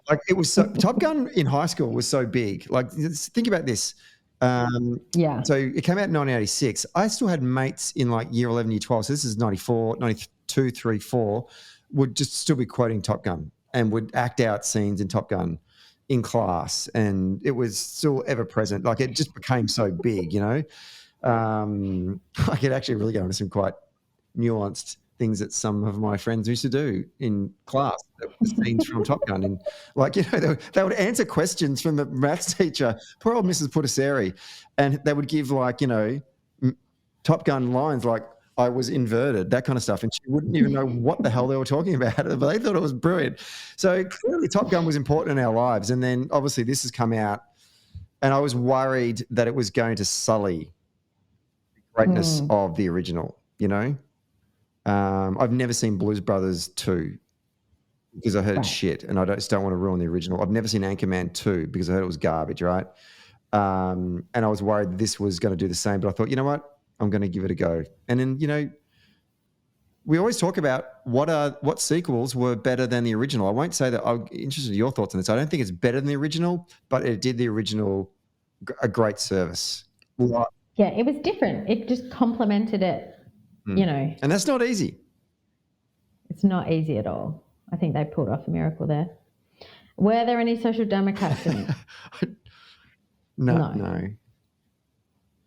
Like it was Top Gun in high school was so big. Like think about this. Yeah. So it came out in 1986. I still had mates in like year 11, year 12. So this is 94, 92, 3, 4 would just still be quoting Top Gun and would act out scenes in Top Gun in class. And it was still ever present. Like it just became so big, I could actually really go into some quite nuanced things that some of my friends used to do in class, scenes from Top Gun. And they would answer questions from the maths teacher, poor old Mrs. Putiseri, and they would give Top Gun lines like, I was inverted, that kind of stuff. And she wouldn't even know what the hell they were talking about, but they thought it was brilliant. So clearly Top Gun was important in our lives. And then obviously this has come out and I was worried that it was going to sully the greatness of the original, I've never seen Blues Brothers 2 because I heard it's shit and I just don't want to ruin the original. I've never seen Anchorman 2 because I heard it was garbage, right? And I was worried this was going to do the same, but I thought, you know what? I'm going to give it a go. And then, we always talk about what sequels were better than the original. I won't say that. I'm interested in your thoughts on this. I don't think it's better than the original, but it did the original a great service. Yeah, it was different. It just complemented it. And that's not easy. It's not easy at all. I think they pulled off a miracle there. Were there any social democrats in it? No.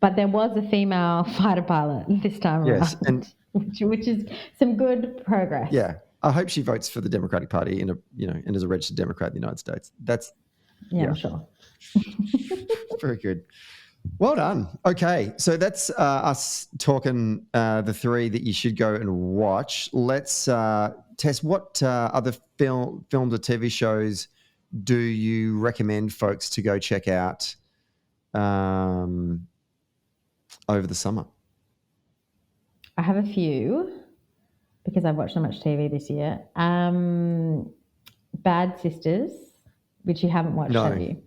But there was a female fighter pilot this time around, and which is some good progress. Yeah, I hope she votes for the Democratic Party and is a registered Democrat in the United States. I'm sure. Very good. Well done. Okay, so that's us talking the 3 that you should go and watch. Let's Tess, what other films or TV shows do you recommend folks to go check out over the summer? I have a few because I've watched so much TV this year. Bad Sisters, which you haven't watched, have you?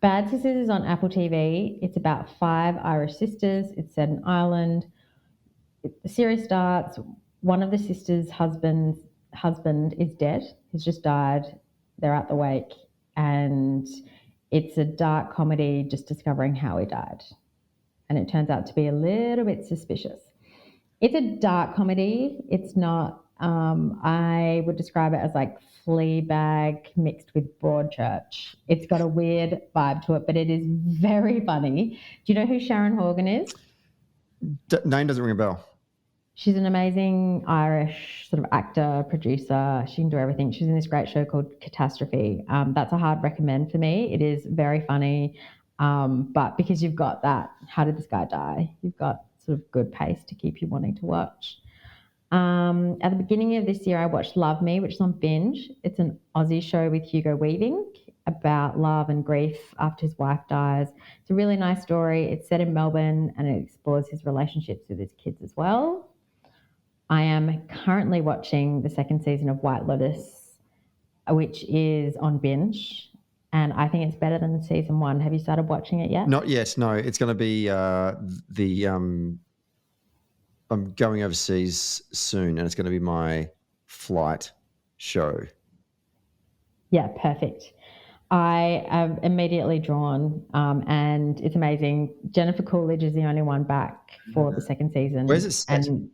Bad Sisters is on Apple TV. It's about 5 Irish sisters. It's set in Ireland. The series starts. One of the sisters' husband is dead. He's just died. They're at the wake. And it's a dark comedy just discovering how he died. And it turns out to be a little bit suspicious. It's a dark comedy. It's not I would describe it as like Fleabag mixed with Broadchurch. It's got a weird vibe to it, but it is very funny. Do you know who Sharon Horgan is? Name doesn't ring a bell. She's an amazing Irish sort of actor, producer. She can do everything. She's in this great show called Catastrophe. That's a hard recommend for me. It is very funny, but because you've got that, how did this guy die? You've got sort of good pace to keep you wanting to watch. At the beginning of this year, I watched Love Me, which is on Binge. It's an Aussie show with Hugo Weaving about love and grief after his wife dies. It's a really nice story. It's set in Melbourne and it explores his relationships with his kids as well. I am currently watching the second season of White Lotus, which is on Binge, and I think it's better than season 1. Have you started watching it yet? Not yet, no. It's going to be I'm going overseas soon, and it's going to be my flight show. Yeah, perfect. I am immediately drawn, and it's amazing. Jennifer Coolidge is the only one back for the second season. Where's it set? And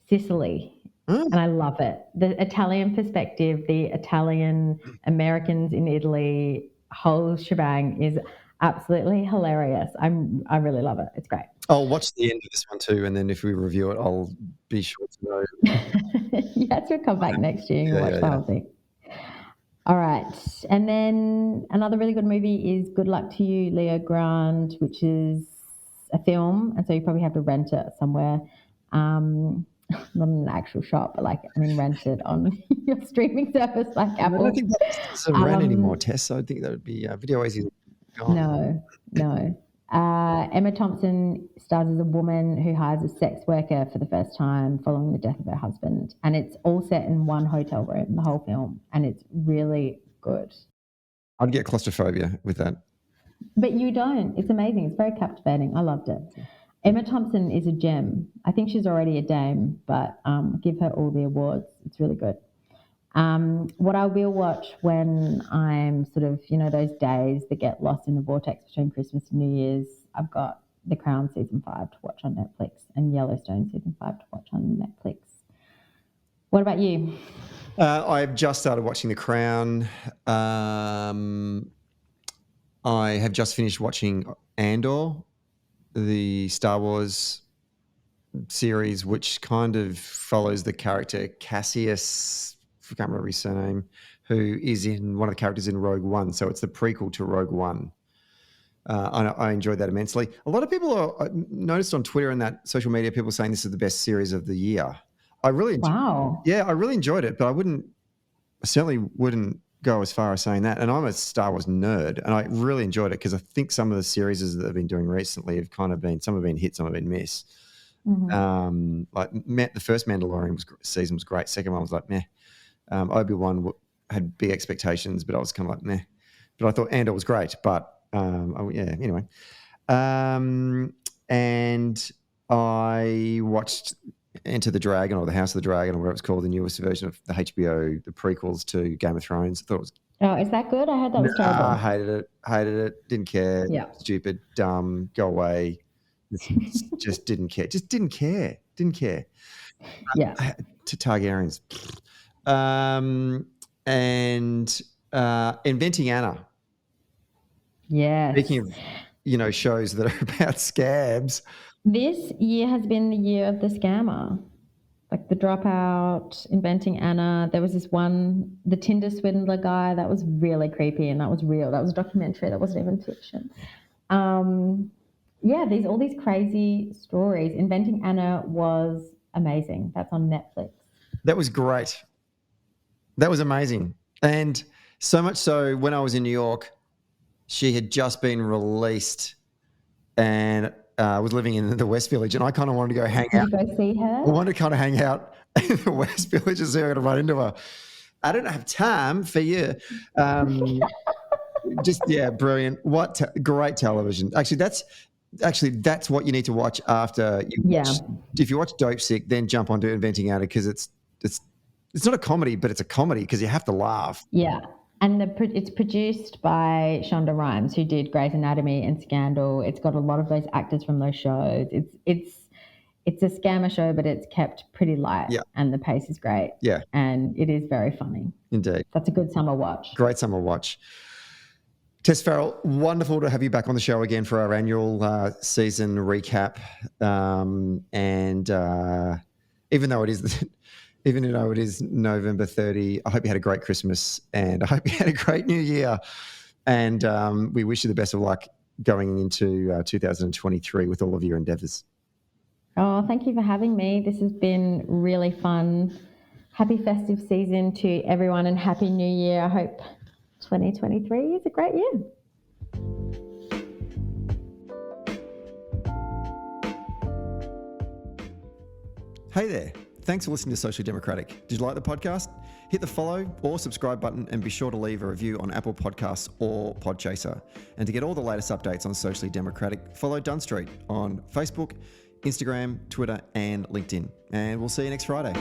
Sicily. And I love it. The Italian perspective, the Italian Americans in Italy, whole shebang is absolutely hilarious. I really love it. It's great. I'll watch the end of this one too, and then if we review it, I'll be sure to know. Yes, we'll come back next year and watch the whole thing. All right. And then another really good movie is Good Luck to You, Leo Grande, which is a film, and so you probably have to rent it somewhere. Not in an actual shop, but rent it on your streaming service like Apple. I don't think that doesn't rent anymore, Tess. So I think that would be Video Easy. No. Emma Thompson stars as a woman who hires a sex worker for the first time following the death of her husband. And it's all set in one hotel room, the whole film. And it's really good. I'd get claustrophobia with that. But you don't. It's amazing. It's very captivating. I loved it. Emma Thompson is a gem. I think she's already a dame, but give her all the awards. It's really good. What I will watch when I'm sort of, those days that get lost in the vortex between Christmas and New Year's, I've got The Crown Season 5 to watch on Netflix and Yellowstone Season 5 to watch on Netflix. What about you? I've just started watching The Crown. I have just finished watching Andor, the Star Wars series, which kind of follows the character Cassius, I can't remember his surname, who is in one of the characters in Rogue One. So it's the prequel to Rogue One. I enjoyed that immensely. A lot of people I noticed on Twitter and that social media, people saying this is the best series of the year. I really enjoyed it, but I certainly wouldn't go as far as saying that. And I'm a Star Wars nerd, and I really enjoyed it because I think some of the series that they've been doing recently have kind of been, some have been hit, some have been miss. Mm-hmm. The first Mandalorian season was great. Second one was like meh. Obi-Wan had big expectations, but I was kind of like meh. But I thought Andor was great. But anyway. And I watched Enter the Dragon or The House of the Dragon or whatever it's called, the newest version of the HBO, the prequels to Game of Thrones. I thought it was... Oh, is that good? I heard that was terrible. I hated it. Didn't care. Yeah. Stupid, dumb, go away. Just didn't care. Didn't care. Yeah. To Targaryens. And Inventing Anna. Yes. Speaking of, shows that are about scabs. This year has been the year of the scammer. Like The Dropout, Inventing Anna. There was this one, the Tinder swindler guy, that was really creepy and that was real. That was a documentary. That wasn't even fiction. All these crazy stories. Inventing Anna was amazing. That's on Netflix. That was great. That was amazing. And so much so when I was in New York, she had just been released and was living in the West Village, and I kind of wanted to go hang out. Did you go see her? I wanted to kind of hang out in the West Village and see if I could run into her. I don't have time for you. Brilliant. Great television. Actually, that's what you need to watch after you watch. If you watch Dopesick, then jump onto Inventing Anna because it's not a comedy, but it's a comedy because you have to laugh. Yeah. And it's produced by Shonda Rhimes, who did Grey's Anatomy and Scandal. It's got a lot of those actors from those shows. It's it's a scammer show, but it's kept pretty light. Yeah. And the pace is great. Yeah. And it is very funny. Indeed. That's a good summer watch. Great summer watch. Tess Farrell, wonderful to have you back on the show again for our annual season recap. Even though it is November 30, I hope you had a great Christmas and I hope you had a great New Year. And we wish you the best of luck going into 2023 with all of your endeavours. Oh, thank you for having me. This has been really fun. Happy festive season to everyone and Happy New Year. I hope 2023 is a great year. Hey there. Thanks for listening to Socially Democratic. Did you like the podcast? Hit the follow or subscribe button and be sure to leave a review on Apple Podcasts or Podchaser. And to get all the latest updates on Socially Democratic, follow Dunn Street on Facebook, Instagram, Twitter, and LinkedIn. And we'll see you next Friday.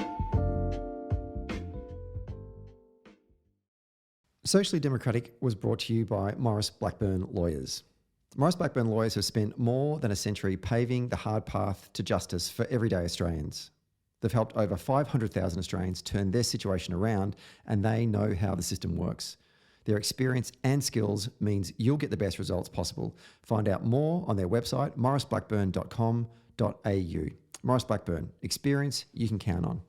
Socially Democratic was brought to you by Maurice Blackburn Lawyers. Maurice Blackburn Lawyers have spent more than a century paving the hard path to justice for everyday Australians. They've helped over 500,000 Australians turn their situation around, and they know how the system works. Their experience and skills means you'll get the best results possible. Find out more on their website, mauriceblackburn.com.au. Maurice Blackburn, experience you can count on.